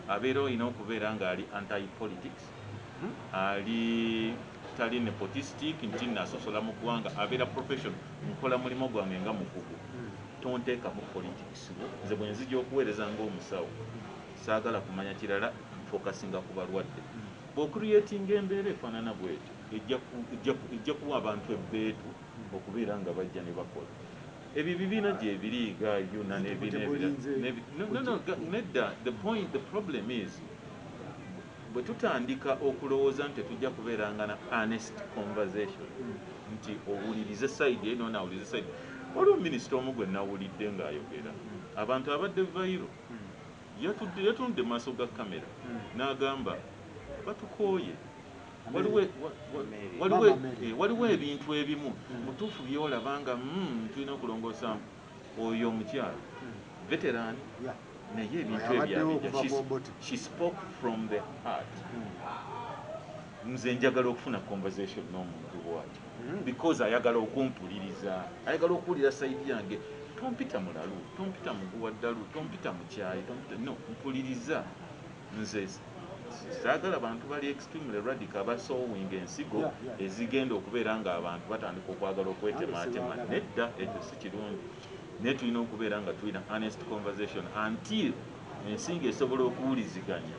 abeera olina okubeera ng'ali anti-politics ali tali nepotistic nti nasosola mu ggwanga abeera professional nkola mulimo gwange nga mukugu tonteekamu politics. Nze bwe nzija okuweereza ng'omusawo saagala kumanya kirala fokasinga ku balwadde. Bw'ocreatinga embeera efaanana bwetyo ejja kuwa abantu ebbeetu okubeera nga bajja ne bakola ebyo ebibiina gyebiriiga yona nedda. The problem is bwe tutandika okulowooza nti tujja kubeeranga na honest conversation nti owulirize side ye nona awulirize side. Waliwo minisita omu gwe nawulidde ng'ayogera abantu abadde vairo yatunudde maaso ga kamera n'agamba batukooye waliwo ebintu ebimu mutuufu byolaba nga tulina okulongoosa oyo omukyalo veteran naye ebintu ebyabija she spoke from the heart. Nze njagala okufuna conversation n'omuntu bw'atyo because ayagala okumpuliriza, ayagala okuwulira sayidi yange. Tompita mulalu, tompita muguwa ddalu, tompita mukyayi, no, mpuliriza. Nze saagala abantu bali extremely radical abasoowinga ensigo ezigenda okubeera nga abantu batandika okwagala okwetematema. Nedda, ekyo si kirungi. Naye tulina okubeera nga tulina honest conversation until ensinga esobola okuwuliziganya.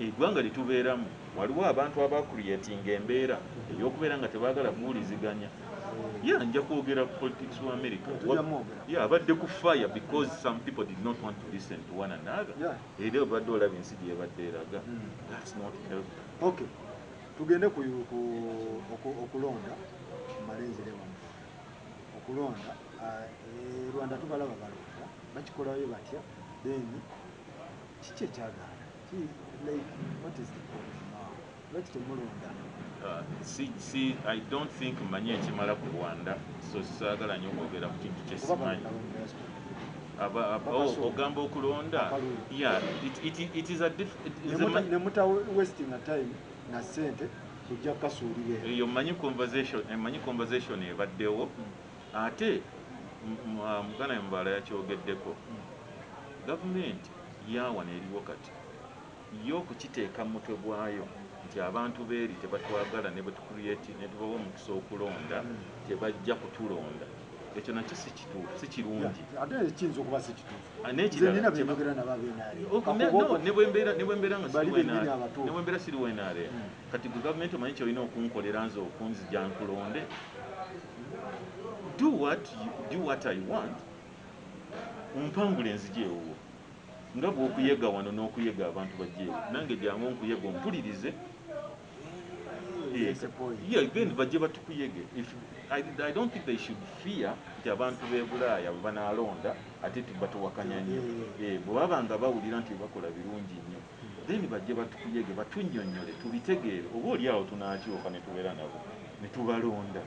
Eggwanga litubeeramu waliwo abantu abacreatinga embeera ey'okubeera nga tebaagala kuwuliziganya. Nja kwogera ku politics wa America. Abadde ku fire because some people did not want to listen to one another. Era obadde olaba ensi gyebadde eraga. That's not healthy. Okay. Tugende ku okulonda malenzere wamu. Okulonda Rwanda tubalaba balonda bakikolayo batya then kiki ekyagaana. Like, what is the problem now? Let's I don't think manye ekimala ku Rwanda, so saagala nnyo okwogera ku kintu kyesimanyi. Ogamba okulonda, it is a different. Nemuta wasting a time na sente kujja kasuulira. Eyo manyi conversation ebaddewo. Ate Muganda Mbala yakyogeddeko. Gavumenti yawana eriwo kati. Y'okukiteeka mu mutwe gwayo nti abantu beeri tebatwagala ne batucreate ne tubawa omukisa okulonda tebajja kutulonda. Ekyo nakyo si kituufu, si kirungi. Ate ekiyinza okuba si kituufu. Ne bwe mbeera siri wenaare kati gwe gavumenti omanyi kyolina okunkolera nze okunzija nkulonde. Do what I want. Ompangule nzije ewuwo. Nga bw'okuyega wano n'okuyega abantu bajjeewo. Nange jangu onkuyega ompulirize. Then bajje batukuyege. I don't think they should fear nti abantu b'e Bulaaya bwe banaalonda ate tubatuwakanya nnyo. Bwe baba nga bawulira nti bakola birungi nnyo. Then bajje batukuyege batunnyonnyole tubitegeere. Oba oli awo tunaakyuka ne tubeera nabo ne tubalonda.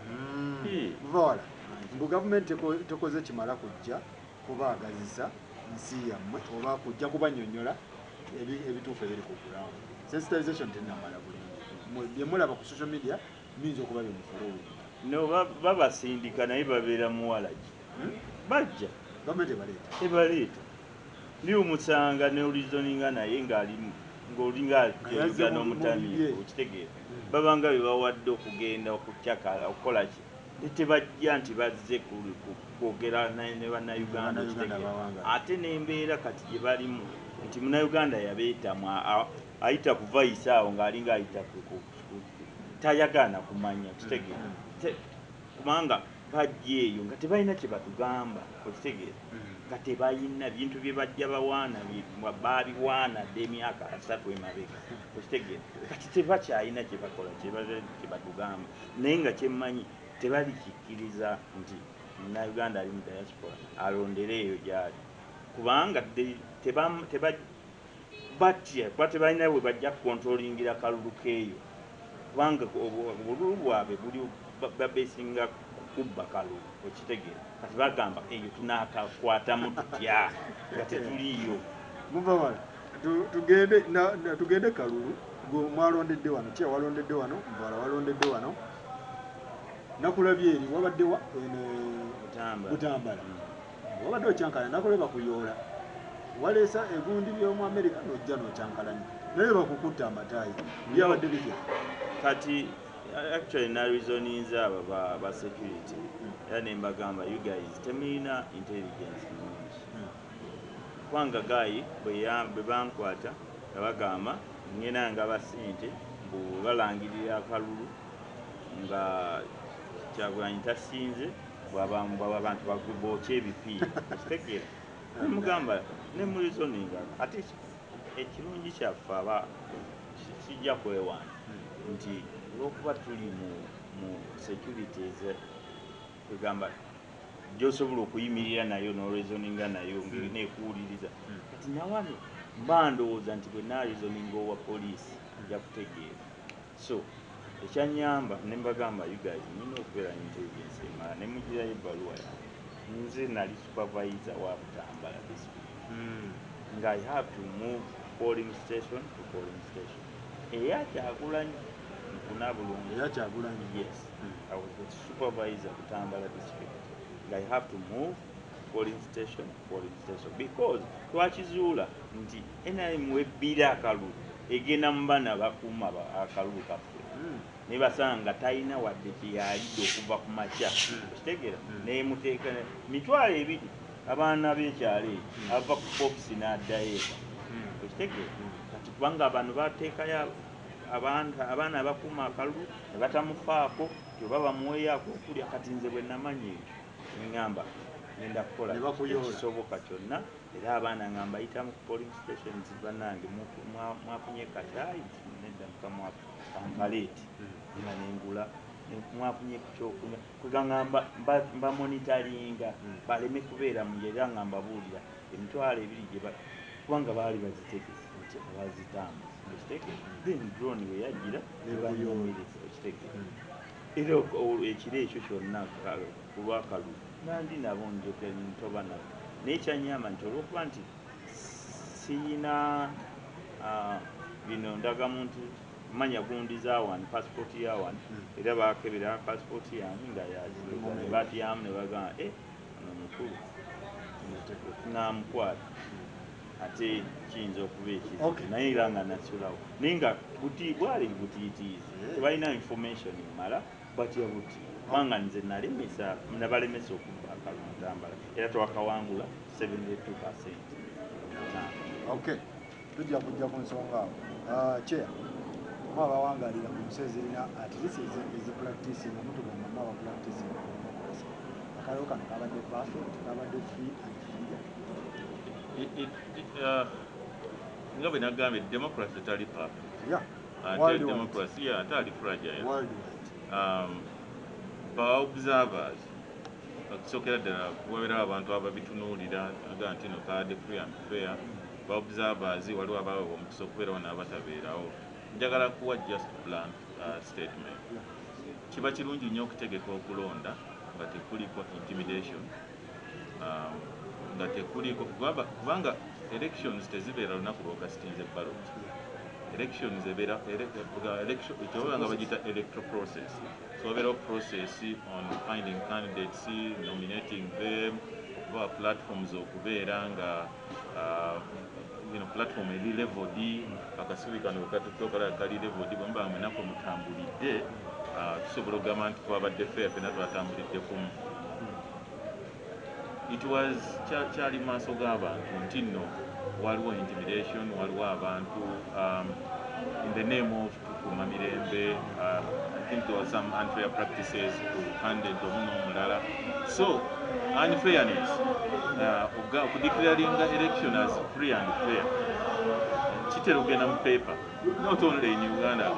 Voilà. Mbu gavumenti tekoze kimala kujja kubaagazisa nsi yammwe oba kujja kubanyonnyola ebituufu ebiri ku ground. Sensitization tennamala bulungi. Bye mulaba ku social media biyinza okuba bimufuluwe. No, babasindika naye babeera muwalagi. Bajja gavumenti ebaleeta ni omusanga ne olizoninga naye ng'olinga yoga n'omutamiivu okitegeera. Babanga bye bawadde okugenda okutyakala okukola ki tebajja nti bazze kwogera ne bannayuganda okitegeera. Ate n'embeera kati gye balimu nti munnayuganda yabeetamu ayita kuvayisa awo ng'alinga ayita tayagana kumanya okitegeera. Kubanga bajja eyo nga tebalina kye batugamba okitegeera. Nga tebalina bintu bye bajja bawaana baabiwaana dde emyaka 3 emabega okitegeera. Kati tebakyalina kye bakola kye batugamba naye nga kyemmanyi tebalikikkiriza nti munnayuganda ali mu diaspora alondere eyo gyali kubanga batya kuba tebalina bwe bajja kukontrolingira kalulu keeyo kubanga obululu bwabwe buli babesinga kubba kalulu okitegeera. Kati bagamba eyo tunaakakwatamu tutya nga tetuliyo. Muvawala tugende kalulu mwalondedde wano kya walondedde wano Muvawala walondedde wano nakulabye eri wabadde wa Butambala wabadde okyankala nakole bakuyoola waleesa egundi by'omu America n'ojja n'okyankalanya naye bakukutta amataayi byabadde bitya. Kati actually nareasoninze abo ba security era ne mbagamba you guys temulina intelligence nungi kubanga gayi bwe bankwata abagamba ngenda nga basente mbu balangirira akalulu nga Kyagulanyi tasinze abantu bookya ebipiira okitegeera. Nemugamba ne mulizoninga ate ekirungi kyaffe aba kijja kwewaana nti olw'okuba tuli mu securities kwegamba gy'osobola okuyimirira nayo n'oreasoninga nayo ng'erina ekuwuliriza. Kati nawano mba ndowooza nti bwe nareasoninga owa poliisi nja kutegeera. So ekyanyamba ne mbagamba you guys nina okubeera intelligence emala ne mugirayo ebbaluwa yange nze nali supervisor wa Butambala district nga I have to move polling station to polling station. Eya Kyagulanyi nkuna bulungi. Eya Kyagulanyi. Yes. I was the supervisor of Butambala district. I have to move polling station because twakizuula nti NRM webbira akalulu egenda mu bana bakuuma akalulu kaffe ne basanga talina wadde kyeyalidde okuva ku makya okitegeera neemuteeka mitwalo ebiri abaana b'ekyalo ekyo ava ku bokisi n'addayo eka okitegeera kati kubanga abantu bateekayo abaana abakuuma akalulu ne batamufaako oba bamuweeyoako okulya kati nze bwe namanya ekyo ngamba ngenda kukola ekisoboka kyonna era abaana nga mbayitamu ku polling stations bannange mwafunye kataayi nedda mukamwafu kankaleeti nga nengula mwafunye kyokunywa kwegangamba mbamonitaringa baleme kubeera era nga mbabuulira emitwalo ebiri kubanga baali bazitegese abazitambuza okitegeera then drone we yajjira nebanyumireza okitegeera era ekiro ekyo kyonna ku lwakalulu nandi nabo ntoba nabo naye kyanyamba nti olwokuba nti siyina bino ndagamuntu manya gundi za wani pasipoti ya wani era bakebera pasipoti yange nga yaziruga ne batyamu ne bagamba ono mukulu namukwata ate kiyinza okuba ekizibu naye era nga nasulawo naye nga bwali butiitiizi tebalina information emala batya buti kubanga nze nabalemesa okubba akalulu Butambala era twakawangula 72%. Tujja kujja ku nsonga awo Chair mwaba wangalira mu nsi ezirina at least ezi mutugamba mwaba practicing democracy akalulu kano kabadde perfect kabadde free and fair. nga bwe nagambye democracy tali perfect ate democracy atali fragile ba observers okusookera ddala kubeerawo abantu ababitunuulira aga nti no kabadde free and fair ba observers waliwo abaweebwa omukisa okubeerawo n'abatabeerawo. Njagala kuwa just blunt statement. Kiba kirungi nnyo okutegeka okulonda nga tekuliko intimidation nga tekuliko kubanga elections tezibeera lunaku lw'okasitinze ballot. Elections ebeera nga bagiyita electoral process. So obeerawo process on finding candidates, nominating them, okubawa platforms okubeera nga platform eri level D akasubi kano katokala kali level D bamba mwenako mutambulidde tusobola okugamba nti twabadde fair fena twatambulidde kumu. It was kyali maaso g'abantu nti nno waliwo intimidation waliwo abantu in the name of tukuuma mirembe. I think there was some unfair practices ku candidate omu n'omulala. So unfairness okudeclaringa election as free and fair kitera okugenda mu paper not only in Uganda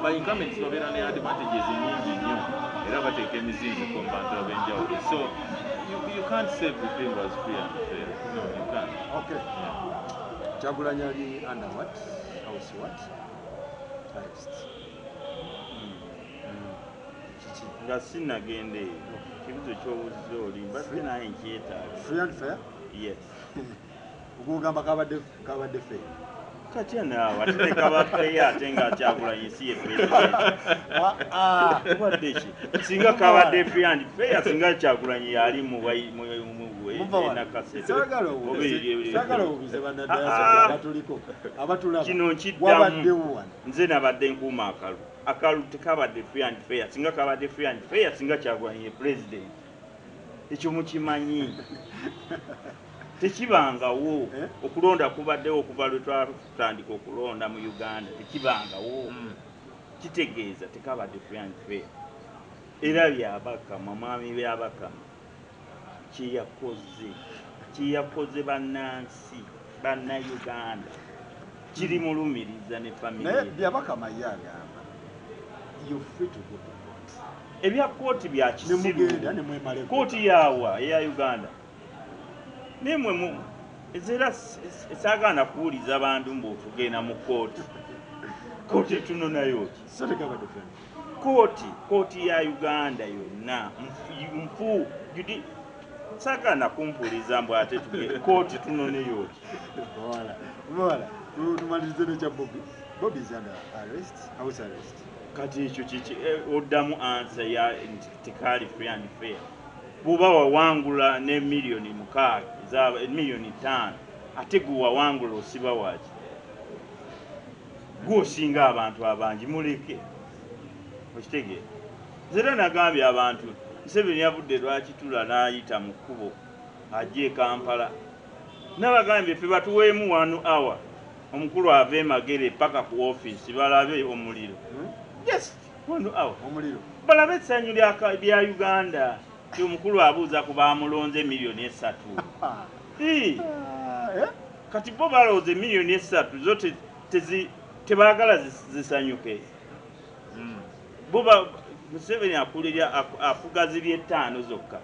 ba incumbents babeera ne advantages nyingi nnyo era bateeka emizinzi ku bantu ab'enjawulo. So you can't say everything was free and fair. No, you can't. Okay. Kyagulanyi ali under what? House what? Arrest. Nga sinagenda eyo kibuzo ky'obuuza oli mbadde naye nkyetaaga. Free and fair? Yes. Okugamba kabadde fair. Katya naawe ate tekaba fair ate nga Kyagulanyi si ye president. Kubadde ki? Singa kabadde free and fair singa Kyagulanyi yali mu nakasete. Sagala obuze bannadayasa abatuliko abatulaba. Kino nkiddamu nze nabadde nkuuma akalu tekabadde free and fair singa kabadde free and fair singa Kyagulanyi ye president. Ekyo mukimanyi. Tekibangawo okulonda kubaddewo okuva lwe twatandika okulonda mu Uganda tekibangawo. Kitegeeza tekabadde free and fair. Era byabaka mwami byabaka kiyakoze bannansi banna Uganda kiri mulumiriza ne family. Naye byabaka maye agamba you free to go to court. Ebya kooti bya kisiru. Ne mwemale kooti yawa eya Uganda. Nemwe ezera saagana kuwuliza abantu mbu tugenda mu kooti kooti tunonayo kooti ya Uganda yonna nfu judi saagana kumpuliza mbu ate tugenda kooti tunoneyo voilà tumalirize nekya Bobby is under arrest, house arrest. Kati ekyo kiki oddamu answer ya tekaali free and fair buba wawangula ne millioni 6 za millioni 5 ate guwawangula osiba waki gwosinga abantu abangi muleke okitege zero nagambye abantu Museveni yavudde lwakitula n'ayita mu kkubo ajje Kampala n'abagambye ffe batuweemu 1 hour omukulu ave Magere paka ku office balabe omuliro yes 1 hour omuliro balabe essanyu lya Uganda omukulu abuuza ku bamulonze millioni 3 kati bo balooze millioni 3 zo tebaagala zisanyuke boba Museveni afugazirye 5 zokka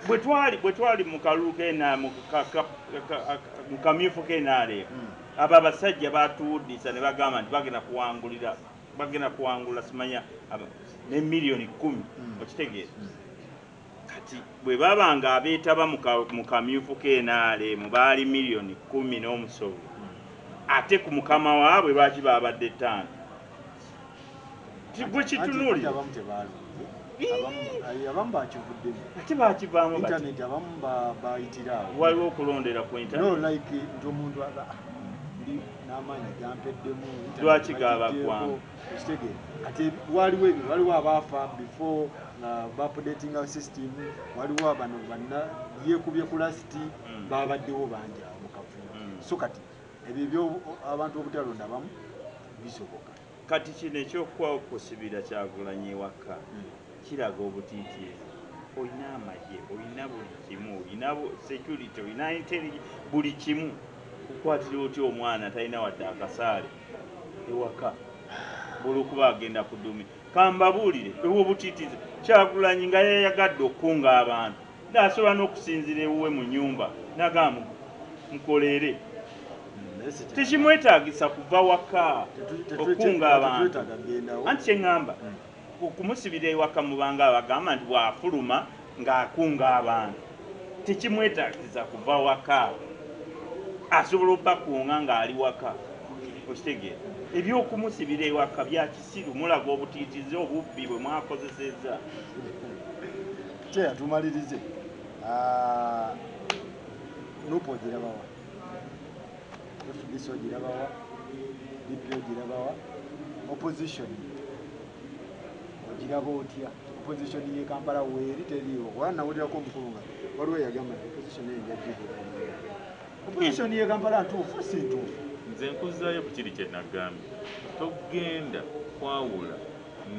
bwe twali mu kalulu kena mu kamyufu kenale abo abasajja batuwuddisa ne bagamba nti bagenda kuwangula simanya ne millioni 10 okitegeera kati bwe babanga abeetaba mu kamyufu kenale mu baali millioni 10 n'omusobo ate ku mukama waabwe lwaki babadde 5 gwe kitunuli abamu bakivuddemu ate bakivaamu internet abamu bayitirawo waliwo okulondera ku internet no like nti omuntu ndi n'amaanyi gampeddemu lwaki gabaggwamu ekitege kati waliwo abaafa before baupdatinga system waliwo bano banna yekubye ku lasti babaddewo bangi mu kavuyo so kati ebyo abantu obutalonda abamu bisoboka kati kino ekyokuwa okusibira Kyagulanyi ewaka kiraga obutiitiizi olina amagye olina buli kimu olina security olina intelligence buli kimu kukwatira otya omwana talina wadde akasaale ewaka olwokuba agenda kudumi kambabuulire ewo obutiitiizi Kyagulanyi nga yayagadde okukunga abantu naasobola n'okusinzira ewuwe mu nnyumba nagamba mukolere tekimwetaagisa kuva waka okukunga abantu anti kyeŋŋamba okumusibira ewaka mubanga abagamba nti bw'afuluma ng'akunga abantu tekimwetaagisa kuva waka asobola obbakunga ng'ali waka okitegeera ebyokumusibira ewaka bya kisiru mulaga obutiitizi obubbi bwe mwakozesezza kyeya tumalirize nupu ogirabawa FDC ogirabawa DP ogirabawa opposition ogiraba otya opposition ye Kampala weeri teriiwo kuba nawulirako omukulu nga waliwo yagamba nti opposition eyajjukira opposition ye Kampala ntuufu si ntuufu nze nkuzaayo ku kiri kye nagambye togenda kwawula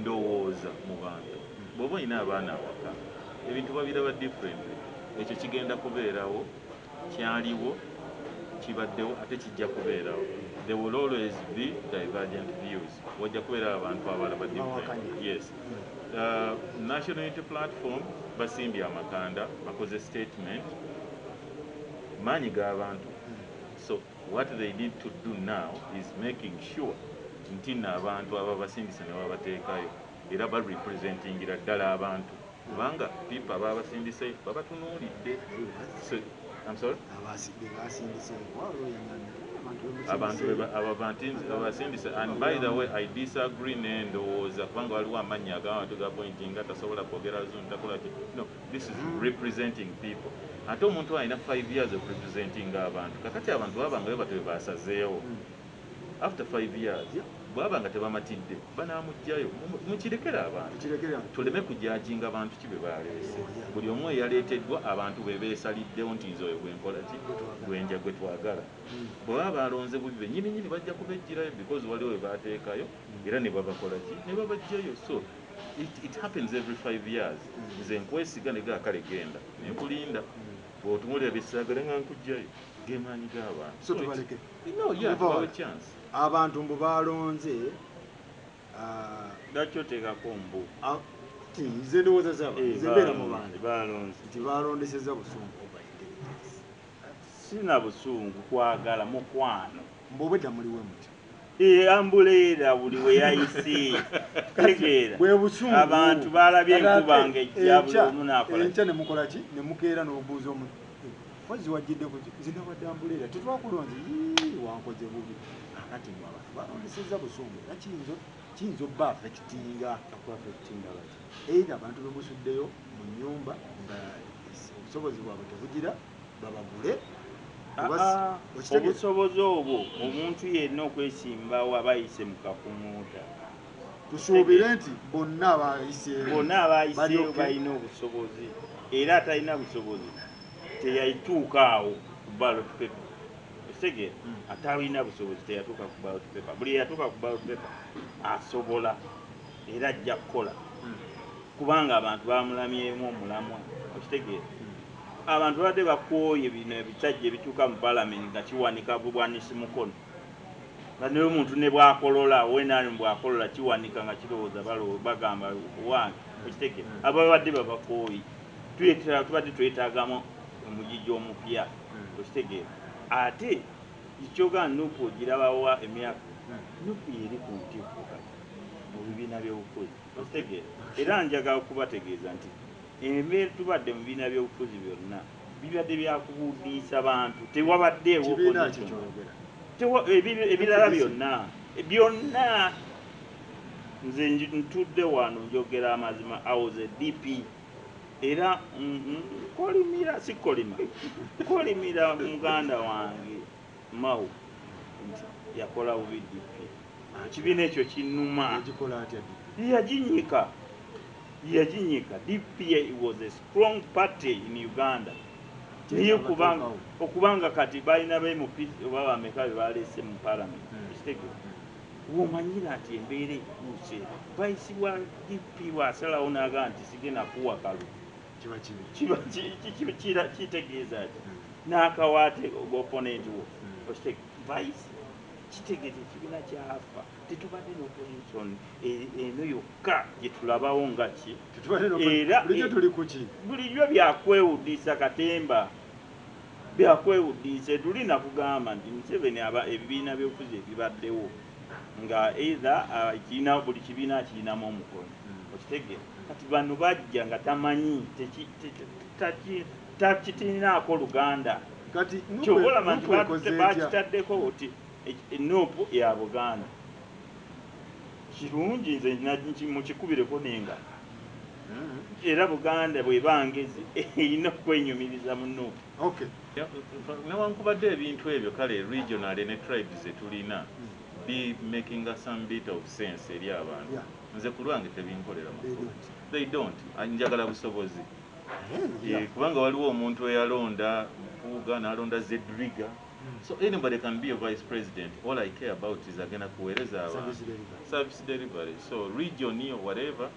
ndowooza mu bantu bw'oba olina abaana awaka ebintu babiraba different ekyo kigenda kubeerawo kyaliwo kibaddewo ate kijja kubeerawo there will always be divergent views wajja kubeera abantu abalaba different yes National Unity Platform basimbye amakanda bakoze statement maanyi g'abantu so what they need to do now is making sure nti n'abantu ababasindise ne babateekayo era barepresentingira ddala abantu kubanga pipa ababasindise babatunuulidde I'm sorry? Abasindise and by the way I disagree n'endowooza kubanga waliwo amannya ag'abantu gapointinga tasobola kwogera zungu takola ki no this is representing people ate omuntu alina 5 years of representing abantu kakati abantu babanga batwe basazeewo after 5 years bwabanga tebamatidde banaamugjayo mukirekera abantu tuleme kujajinga abantu kibe baleese buli omu eyaleeteddwa abantu be beesaliddewo nti nze oyo gwenkola ki gwenja gwe twagala bwaba balonze bubi bennyininyini bajja kubejjirayo because waliwo we baateekayo era ne babakola ki ne babajjayo so it happens every 5 years nze nkwesiga ne gaakale genda nekulinda bw'otumulira bisaagala nga nkujjayo gemaanyi g'abantu so tubaleke chance abantu mbu balonze lwaki oteekako mbu nze ndowooza zaba nze mbeera mu bantu balonze nti balondeseza busungu over intelligence sina busungu kwagala mukwano mbobedda muliwe muti ambuleera buli we yayise tegeera abantu balabye enkuba ng'ejja buli omu n'akola enkya ne mukola ki ne mukeera n'obuuza omu mpozi wajjidde ku zina wadde ambuleera tetwakulonze wankoze bubi akati mwe abantu balondesezza busungu era kiyinza obba affectinga either abantu be musuddeyo mu nnyumba nga obusobozi bwabwe tebugira babagule obusobozi obwo omuntu yenna okwesimbawo abayise mu kakumuuta tusuubire nti bonna abayiseewo balina obusobozi era atalina busobozi teyayituuka awo ku ballot paper ekitegeera atalina busobozi teyatuuka ku ballot paper buli eyatuuka ku ballot paper asobola era ajja kukola kubanga abantu bamulamyemu omulamwa ekitegeera abantu badde bakooye bino ebisajja ebikyuka mu palamenti nga kiwanika bubwanisi mukono nga naye omuntu ne bwakolola wenani bwakolola kiwanika nga kirowooza bagamba wange ekitegeera ababadde babakooyi tubadde twetaagamu omugigi omupya ekitegeera ate ekyogaa nupu ogirabawa emyaka nupu yeri ku ntikko kati mu bibiina by'obufuzi ekitegeera era njagala okubategeeza nti embeera tubadde mu bibiina by'obufuzi byonna bibadde byakubuuliisa bantu tewabaddeewo ebirala byonna nze ntudde wano njogera amazima awoze DP era kolimira muganda wange Mao nti yakola bubi DP ekibiina ekyo kinuma yaginyika DP was a strong party in Uganda niye okubanga kati balina beMP oba bameka bebaleese mu parliament ekitegeera womanyira nti embeera ekuuse vaisi bwa DP bw'asalawo n'agamba nti sigenda kuwa kalu kitegeeza ki n'akawaate oponenti wo vaisi kitegeeza ekibiina kyafa tetubadde n'opposition eno yokka gye tulabawo nga ki era bulijjo byakwewuddisa katemba byakwewuddisa tulina kugamba nti Museveni ebibiina by'obufuzi ebibaddewo nga either buli kibiina kirinamu omukono okitegeera kati bano bajja nga tamanyi takitinaako Luganda kyobolaba nti bakitaddeko oti enupu ya Buganda kirungi nze mukikubireko nenga era Buganda bweba ngezi erina okwenyumiriza mu nupu newankubadde ebintu ebyo kale regional ne tribes etulina be making some bit of sense eri abantu nze ku lwange tebinkolera makulu they don't njagala busobozi kubanga waliwo omuntu eyalonda Mpuuga n'alonda Zedriga so anybody can be a vice president all I care about is agenda kuweereza abantu service delivery so region or whatever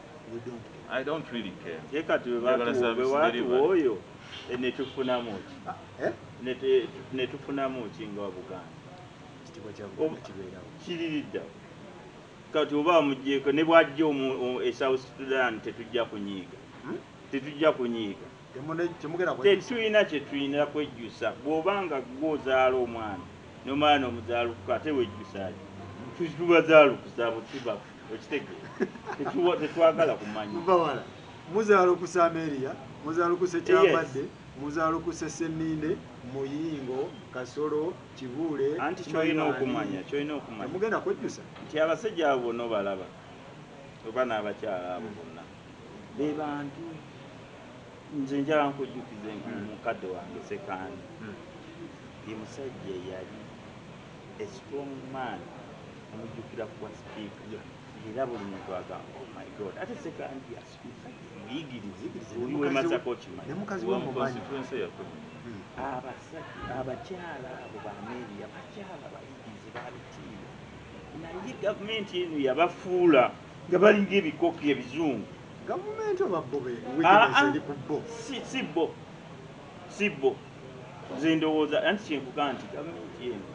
I don't really care oyo netufunamu ki nga wa Buganda kiriridda kati oba mugyeko ne bwajja e South Sudan tetujja kunyiiga tetulina kyetulina kwejjusa bw'obanga gwozaala omwana n'omwana omuzaalukuka ate wejjusaki tubazaalukusa busiba okitegeera tetwagala kumanya muzaalukusa Ameriya muzaalukusa Kyambadde muzaalukusa Senninde Muyingo Kasolo Kibuule anti kyolina okumanya mugenda kwejjusa nti abasajja abo bonna balaba oba n'abakyala abo bonna be bantu nze njala nkujjukize mukadde wange Sekandi ye musajja yali a strong man omujjukira kuwa speaker era buli muntu agamba oh my god ate Sekandi muyigirize oli wemasako kimanyi ne mukazi w'omumanyi abakyala abo b'Ameeriya bakyala bayigizi babitiibwa naye gavumenti eno yabafuula nga balinga ebikoki ebizungu gavumenti oba si bo nze ndowooza anti kyenkuga nti gavumenti eno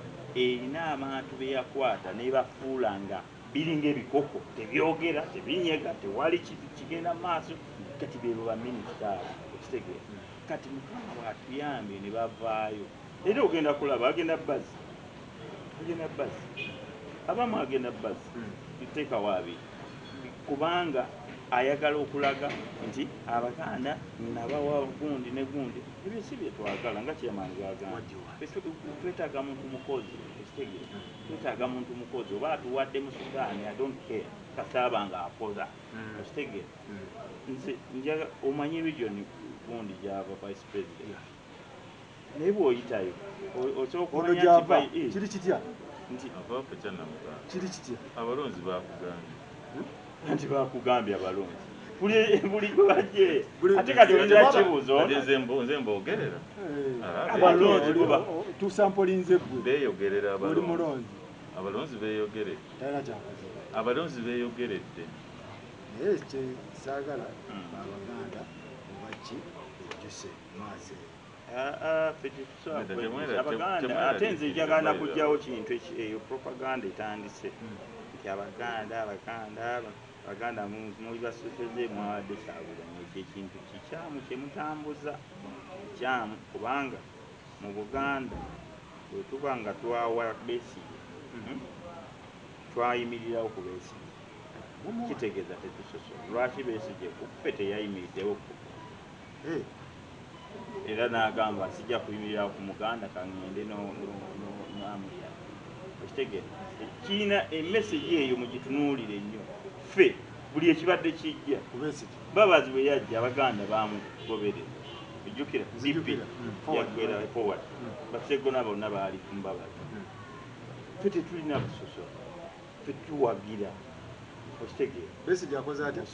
erina abantu beyakwata nebafuula nga biringa ebikoko tebyogera tebinyega tewali kigenda maaso kati bebo baminisita okitegeera kati Mukama bw'atuyambye ne bavaayo era ogenda kulaba agenda buzz abamu agenda buzz iteekawo abiri kubanga ayagala okulaga nti Abaganda nabawa gundi ne gundi ebyo si bye twagala nga kyamaani bwagamba twetaaga muntu mukozi ekitegere twetaaga muntu mukozi oba atuwadde mu Sudan I don't care kasaaba nga akola ekitegere nze njaga omanyi region gundi gy'aba vice president naye bw'oyitayo ono gy'ava kiri kitya nti avaapo kyannamugaa kiri kitya abalonzi bakugambye nti bakugambye abalonzi buli gwe bajje ate kati olina kibuuzo nze mbogerera abalonzi tusampolinze gwe beeyogerera oli mulonzi abalonzi beeyogeredde talina kyakoze abalonzi beeyogeredde naye kye saagala Abaganda obaki ejjuse maaze Abaganda ate nze njagala kujjawo kintu eyo propaganda etandise nti Abaganda muli basoseze mwawadde Kyagulanyi ekyo ekintu kikyamu kyemutambuza kikyamu kubanga mu Buganda bwe tuba nga twawa Besigye twayimirirawo ku Besigye kitegeeza tetusosola lwaki Besigye kuffe teyayimiriddewo era n'agamba sijja kuyimirira ku Muganda kangende n'amulya ekitegeeza kiina emesegi eyo mugitunuulire nnyo ffe buli ekibadde kijja Babazi bwe yajja Abaganda baamugoberera ejjukira DP yaggwera forward Basseggona bonna baali ku Mbabazi ffe tetulina busosola ffe tuwagira ekitegeeza Besigye akoze atya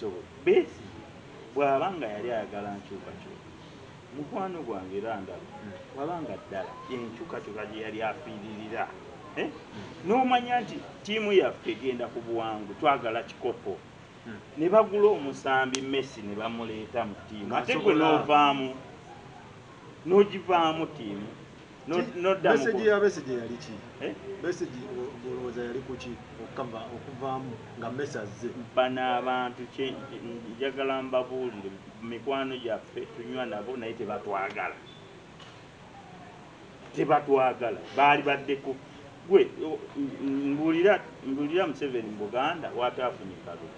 Besigye bw'aba nga yali ayagala nkyukakyuka mukwano gwange era ndaba wabanga ddala enkyukakyuka gye yali afiiririra n'omanya nti ttiimu yaffe egenda ku buwangu twagala kikopo ne bagula omusambi Messi ne bamuleeta mu ttiimu ate gwe n'ovaamu n'ogivaamu ttiimu Besigye yali ki Besigye olowooza yali kuki okuvaamu nga Messi azze bano abantu njagala mbabuulire mikwano gyaffe tunywa nabo naye tebatwagala baali baddeko gwe mbuulira Museveni mu Buganda waataafunye kalulu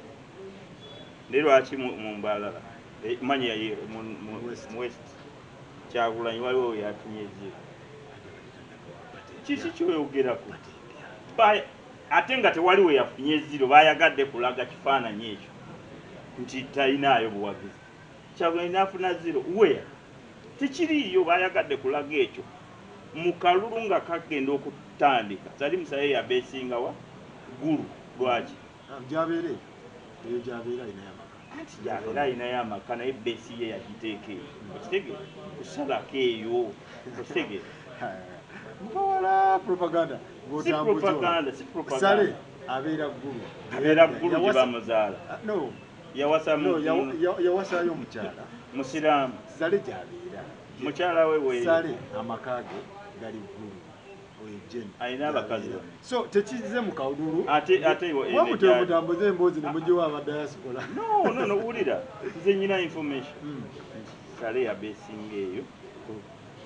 naye lwaki mu Mbalala manyi mu West Kyagulanyi waliwo yafunye eziro kiki kyoyogerako ate nga tewaliwo yafunye eziro baayagadde kulaga kifaananyi ekyo nti talinaayo buwagizi Kyagulanyi n'afuna ziro wea tekiriiyo baayagadde kulaga ekyo mu kalulu nga kagenda okutandika sali musaye yabeesingawa gulu lwaki gyabeere eyo gyabeera alinayo amaka anti gyabeera alinayo amaka naye beesi ye yagiteeka eyo okitegeera kusalako eyo okitegeera mpawala propaganda si propaganda Sale abeera ggulu gye bamuzaala yawasaayo omukyala musiraamu Sale gyabeera mukyala we Sale amaka ge gali ggulu alina abakazi so tekize mu kalulu atemutambuze emboozi ne mugiwa abadiaspora no wulira nze nyina information Sale yabeesinga eyo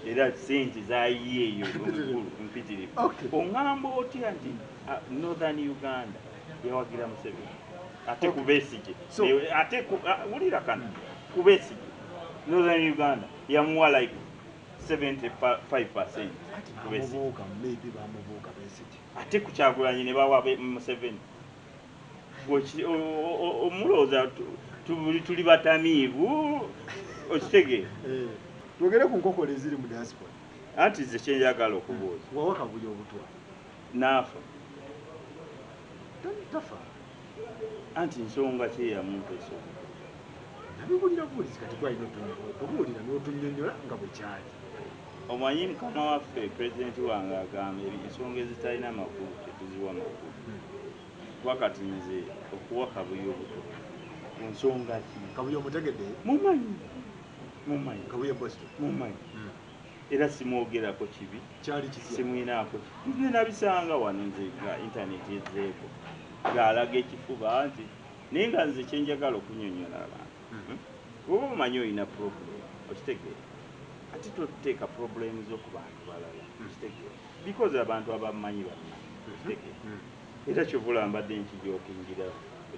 era sente zaayiye eyo mpitirivu oŋŋamba otya nti Northern Uganda yawagira Museveni ate ku Besigye ate wulira kana ku Besigye Northern Uganda yamuwa like 75% ate ku Kyagulanyi ne bawa Museveni omulowooza tuli batamiivu okitegeera twogere ku nkokole eziri mu diaspora anti ze kyenjagala okubuuza wawaka buli obutwa naafa tafa anti nsonga kyeyamuntu esooka nabibulira buulizi kati gwalina otubuulira n'otunnyonnyola nga bwe kyali omanyi mukama waffe pulezidenti wange agamba ensonga ezitalina makulu tetuziwa makulu wakati nze okuwa kabuye obuto ku nsonga ki kabuye omutegedde mumanyi kabuye Boston mumanyi era simwogerako kibi kyali kiti simwinaako nze nabisanga wano nze nga intaneti ezzeeko ng'alaga ekifuba nti naye nga nze kyenjagala okunnyonnyola abantu oba omanyi olina problem okitegeera ate toteeka problemu z'oku bantu balala kitegeera because abantu abamanyi bamanyi kitegeera era kyovula mbadde nkijokingira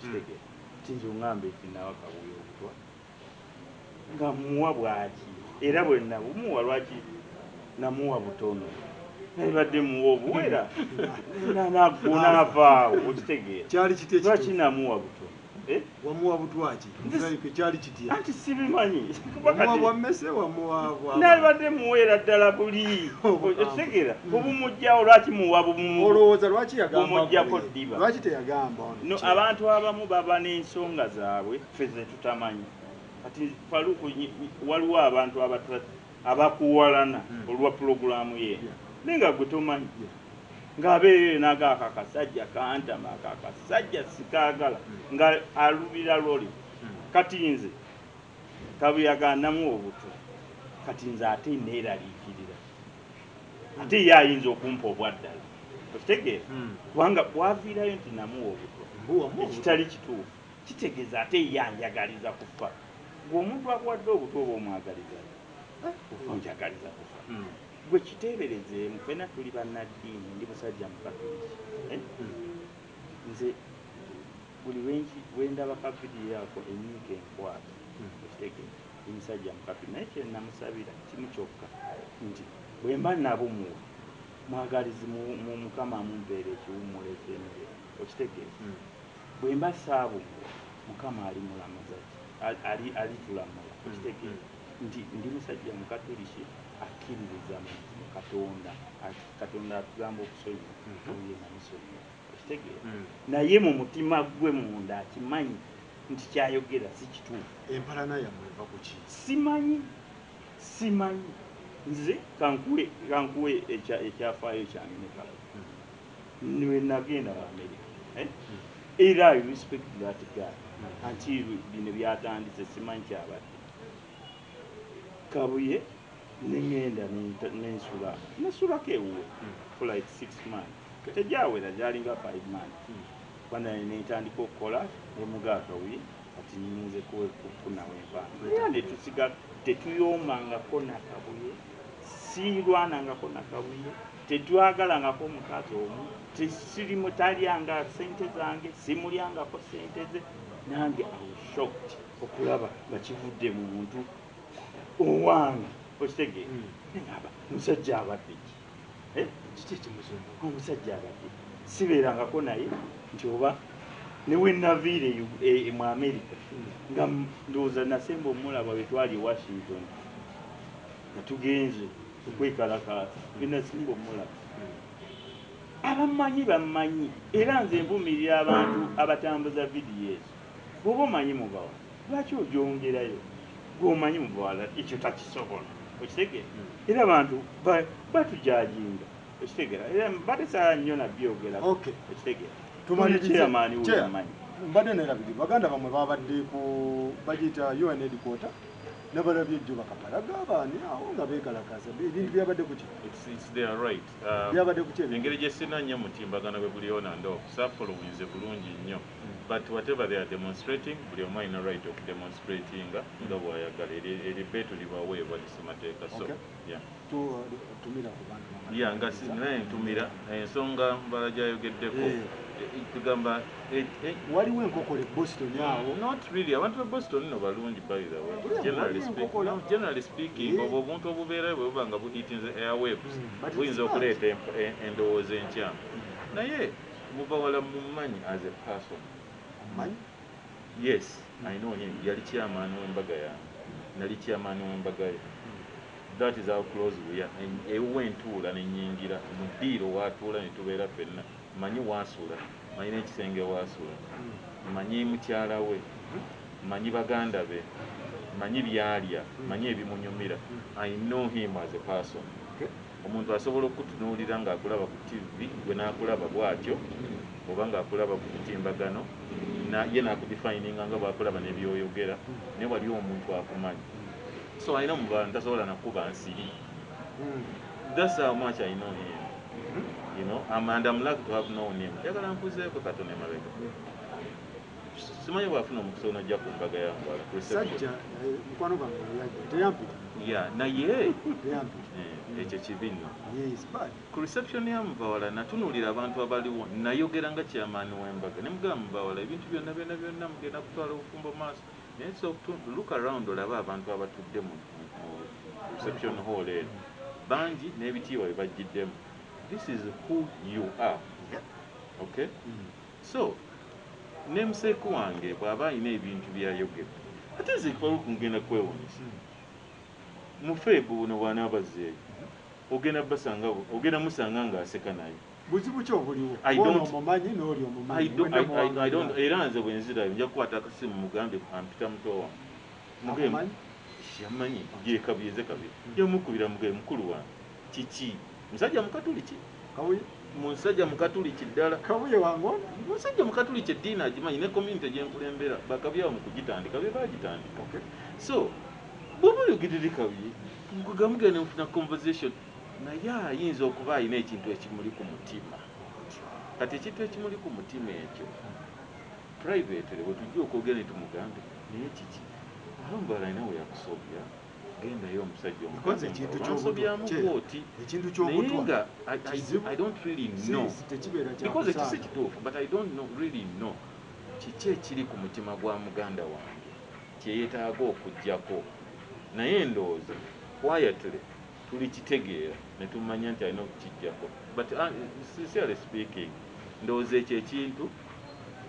kitegeera tinza oŋŋamba eti nawa Kabuye obutwa nga muwa bwaki era bwe nabumuwa lwaki namuwa butono nabadde muwa obuwera naavaawo okitegeera lwaki namuwa butono wamuwa butwaki kyali kitya anti sibimanyi nabadde muweera ddala buli okitegeera obumugjawo lwaki muwa olowooza lwaki bumuggyako ddiba lwaki teyagamba abantu abamu baba n'ensonga zaabwe ffe ze tutamanyi kati Faruku waliwo abantu abakuwalana olwa pulogulaamu ye naye nga gwe tomanyi ng'abeerere n'agaako akasajja kantama akakasajja sikaagala nga alubira loli kati nze Kabuyaga namuwa obutwa kati nze ate neeraliikirira ate ye ayinza okumpa obwaddala okitegeera kubanga bwaviirayo nti namuwa obutwa ekitali kituufu kitegeeza ate ye anjagaliza kufa ng'omuntu akuwadde obutwa oba omwagaliza onjagaliza kufa gwe kiteeberezeemu ffenna tuli bannaddiini ndi musajja mukatoliki nze buli wendaba kavidiyo ako enyiika enkwata okitegeera ndi musajja mukatoliki naye kye namusabira kimu kyokka nti bwe mba nabumuwa mwagalizi mu Mukama mumpeera ekiwummulo eky'emere okitegeera bwe mba saabumuwa Mukama ali mulamuza alitulamula okitegeera nti ndi musajja mukatoliki akkiririza mu Katonda Katonda atugamba okusonyiwa Kabuye namusonyiwa okitegeera naye mu mutima gwe munda akimanyi nti kyayogera si kituufu empalana yammwe eva ku ki simanyi nze kankuwe ekyafaayo kyange ne Kabuye niwe nagenda mu America era I respect that guy until bino byatandise simanyi kyabadde Kabuye nengenda nesulako ewuwe for like 6 months tejawera gyalinga 5 months bana netandika okukola nemugaa Kabuye kati nyinze kufunawo empano era netusiga tetuyomangako na Kabuye sirwanangako na Kabuye tetwagalangako omukazi omu tesirimu talyanga sente zange simulyangako sente ze nange I was shocked okulaba nga kivudde mu muntu owange okitegeera nengamba musajja abadde ki omusajja abadde sibeerangako naye nti oba newe naviire mu America nga ndowooza nasemba omulaba bwe twali e Washington nga tugenze okwekalakaasa benasimba omulaba abamanyi bamanyi era nze mvumirira abantu abatambuza vidiyo ezo bw'oba omanyi mubawa lwaki ogyongerayo gwomanyi mubawala ekyo takisobola okitegeera era abantu batujajinga okitegeera era batesaa nnyo nabyogera okitegeera tumalirizeamaani weamanyi mbadde nerabiri baganda bamwe babadde ku bagiyita UN headquarter nabalabye ejjo bakapalaga abaani awo nga beekalakaasa ebintu byabadde ku ki byabadde ku ki engeri gye sina nnyo mutimbagano bwe buliona ndoofu safolowinze bulungi nnyo but whatever they are demonstrating buli omu alina right okudemonstratinga nga bw'ayagala eribeetu libaweebwa lisimateeka so tumira ku bantu nga naye ntumira ensonga mbala gyayogeddeko tugamba waliwo enkokole Boston awo not really abantu ba Boston no balungi by the way generally speaking obuntu obubeerayo bwe buba nga buhitinze airwaves buyinza okuleeta endowooza enkyamu naye mubawala mumanyi as a person yes I know him yali kyamaani w'embaga yange nali kyamaani w'embaga ye that is how close we are ewuwe ntuula nenyingira mu ddiiro waatuula ne tubeera ffenna manyi waasula manyi n'ekisenge waasula manyi mukyala we manyi baganda be manyi byalya manyi ebimunyumira I know him as a person omuntu asobola okutunuulira ng'akulaba ku TV gwe n'akulaba bw'atyo oba ng'akulaba ku mutimbagano ye n'akudifininga nga bw'akulaba n'ebyoyogera naye wali omuntu akumanyi so I know mubantu tasobola nakuba nsiri that's how much I know him and I'm lucky to have known him njagala nkuzeeko katone mabega simanyi bwafuna omukisa onajja ku mbaga ya Mbawala sajja mukwano gwange yajja teyampita naye ekyo kibi nno ku reception ya Mbawala natunuulira abantu abaliwo nayogera nga kyamaani w'embaga ne mugamba Mbawala ebintu byonna byonna mugenda kutwala obufumbo maaso naye look around olabe abantu abatudde mu reception hall eno bangi n'ebitiibwa bye bajjiddemu. This is who you are. Okay? So ne museeku wange bw'aba alina ebintu byayogedde ate nze Faruku ngenda kwewuunyisa mu feebu buno bw'anaabazeeyo ogenda musanga ng'aseka naye buzibu ki obuliwo omumanyi n'oli omumanyi era nze bwe nzirayo nja kukwata akasimu mugambe ampita muto wange yamanyi gyekabyeze kabiri yamukubira mugaye mukulu wange kiki musajja mukatuliki musajja mukatuliki ddala kabuye wange musajja mukatuliki eddiini agimanyi ne community gyenkulembera bakabyawo mu kugitandika be bagitandika so bw'oba oyogerere kabuye gamugenda nemufuna conversation naye ayinza okuba alina ekintu ekimuli ku mutima kati ekintu ekimuli ku mutima ekyo privately bwe tujja okwogera ne tumugambe naye kiki Mbawala alina we yakusobya gendayo omusajja omusobyamukooti naye nga I don't really know because ekisi kituufu but I don't really know kiki ekiri ku mutima gwa muganda wange kyeyeetaaga okuggyako naye ndowooza quietly tulikitegeera ne tumanya nti alina okukiggyako but sincerely speaking ndowooza ekyo ekintu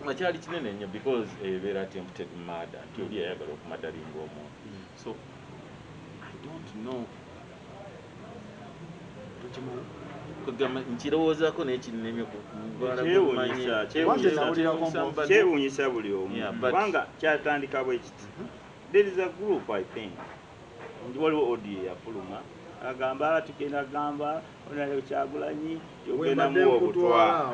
nga kyali kinene nnyo because ebeera attempted murder nti oli ayagala okumadalinga omuntu so I don't know nkirowoozaako naye kinnemye kyewuunyisa buli omu kubanga kyatandika bwe kiti there is a group I think waliwo audio yafuluma agamba tugenda gamba onayo Kyagulanyi yogenda mu obutwa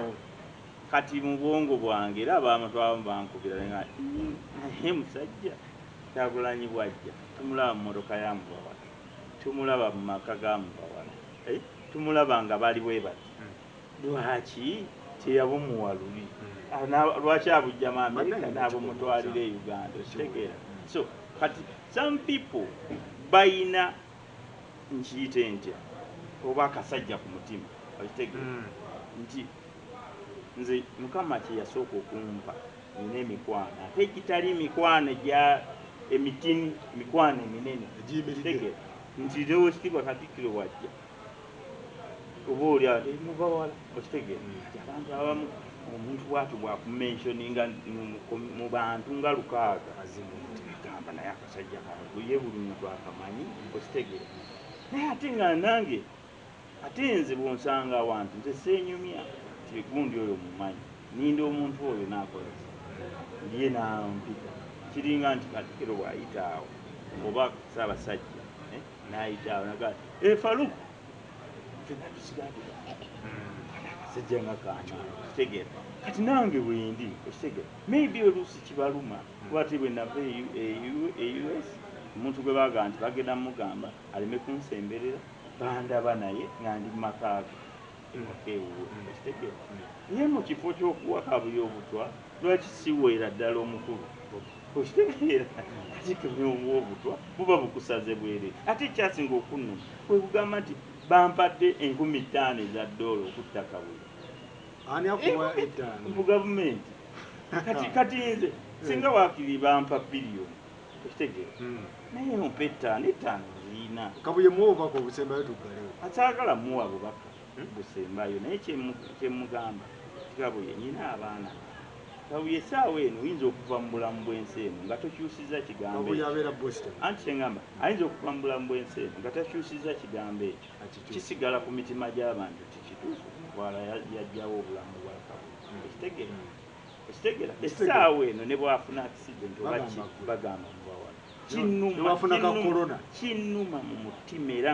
kati mu bwongo bwange era abantu abamu bankubira naye musajja Kyagulanyi bwajja tumulaba mu mmotoka ya Mbawala tumulaba mu maka ga Mbawala tumulaba nga bali bwe bati lwaki teyabumuwa luli lwaki abujja mu Amerika n'abumutwalira e Uganda okitegeera so kati some people bayina nkiyite ntya oba akasajja ku mutima okitegeera nti nze Mukama kye yasooka okumpa nina emikwano ate egitali mikwano gya emitini mikwano eminene egitegeera nti lewo ekitiibwa Katikkiro bwajja oba oli Mbawala okitegeera abantu abamu omuntu bw'atyo bwakumentioninga mu bantu nga 6 gamba naye akasajja kange ye buli muntu akamanyi okitegeera naye ate nga nange ate nze bw'onsanga awantu nze seenyumya ti gundi oyo mumanyi ninde omuntu oyo n'akolesa ye n'ampita kiringa nti Katikkiro bw'ayita awo oba Ssaabasajja n'ayita awo nagaa Faruku fenna tusigatuga akasajja nga kamaani okitegeera kati nange bwendi okitegeera maybe oluusi kibaluma lwati bwe nava e US omuntu gwe baga nti bagenda mugamba aleme kunsemberera bandaba naye nga ndi mu makaaga okitegeera naye mu kifo ky'okuwa kabuye obutwa lwaki siweera ddala omukulu okitegeera ati omuwa obutwa buba bukusaze bwere ate ekyasinga okunnuma kwe kugamba nti bampadde $50,000 okutta kabuye ani akuwa ettaano mu gavumenti kati nze singa waakiri bampa biliyoni okitegeera naye mumpa ettaano nziina kabuye muwa obubaka obusembayo tuggalewo akyagala muwa bubaka busembayo naye kyemugamba kabuye nyina abaana kabuye essaawa eno oyinza okuva mu bulamu bw'ensi eno nga tokyusiza kigambo kabuye abeera Boston anti kyengamba ayinza okuva mu bulamu bw'ensi eno nga takyusiza kigambo ekyo kisigala ku mitima gy'abantu tikituufu Mbawala yajjawo obulamu bwa kabuye ekitegeera essaawa eno ne bwafuna accident oba bagamba Mbawala kinnuma mu mutima era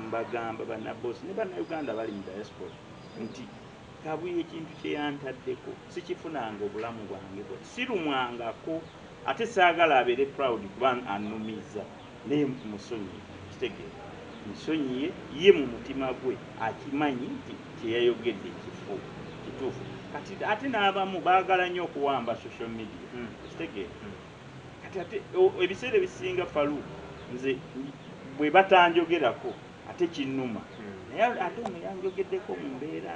mbagamba bannaboosi ne bannayuganda bali mu diaspora nti kabuye ekintu kyeyantaddeko sikifunanga obulamu bwange bwe sirumwangako ate saagala abeere proud kuba annumiza naye musonyiye kitegeera musonyiye ye mu mutima gwe akimanyi nti kyeyayogedde ekifo kituufu kati ate n'abamu baagala nnyo okuwamba social media kitegeera kati ate ebiseera ebisinga Falu nze bwe batanjogerako ate kinnuma naye ate ono yanjogeddeko mu mbeera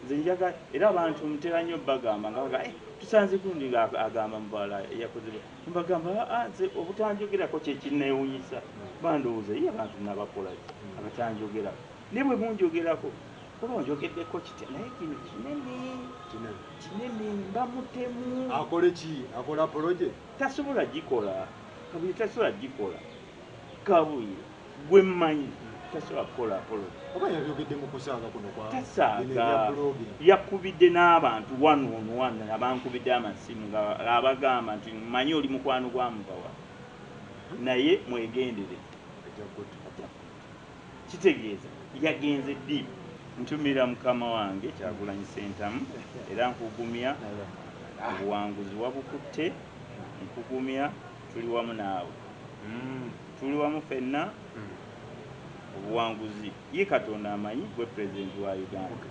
nze njagala era abantu mutera nnyo bagamba nga tusanze gundi ng'agamba mubaala yakoze mbagamba nze obutanjogerako kye kinneewunyisa bandowooza ye abantu nabakolaki abatanjogerako ne bwe munjogerako kuba onjogeddeko kitya naye kino kinene mba mutemu akole ki akola poloje tasobola gikola kabuye tasobola gikola kabuye gwe mmanyi tasobola kukola poloje oba yabyogedde mu kusaaga kuno kwa tasaaga yakubidde n'abantu one abankubidde amasimu nga abagamba nti mmanyi oli mukwano gwa mubawa naye mwegendere kitegeeza yagenze ddi ntumira mukama wange Kyagulanyi Ssentamu era nkugumya obuwanguzi wabukutte nkugumya tuli wamu naawe tuli wamu ffenna obuwanguzi ye Katonda amanyi gwe pulezidenti wa Uganda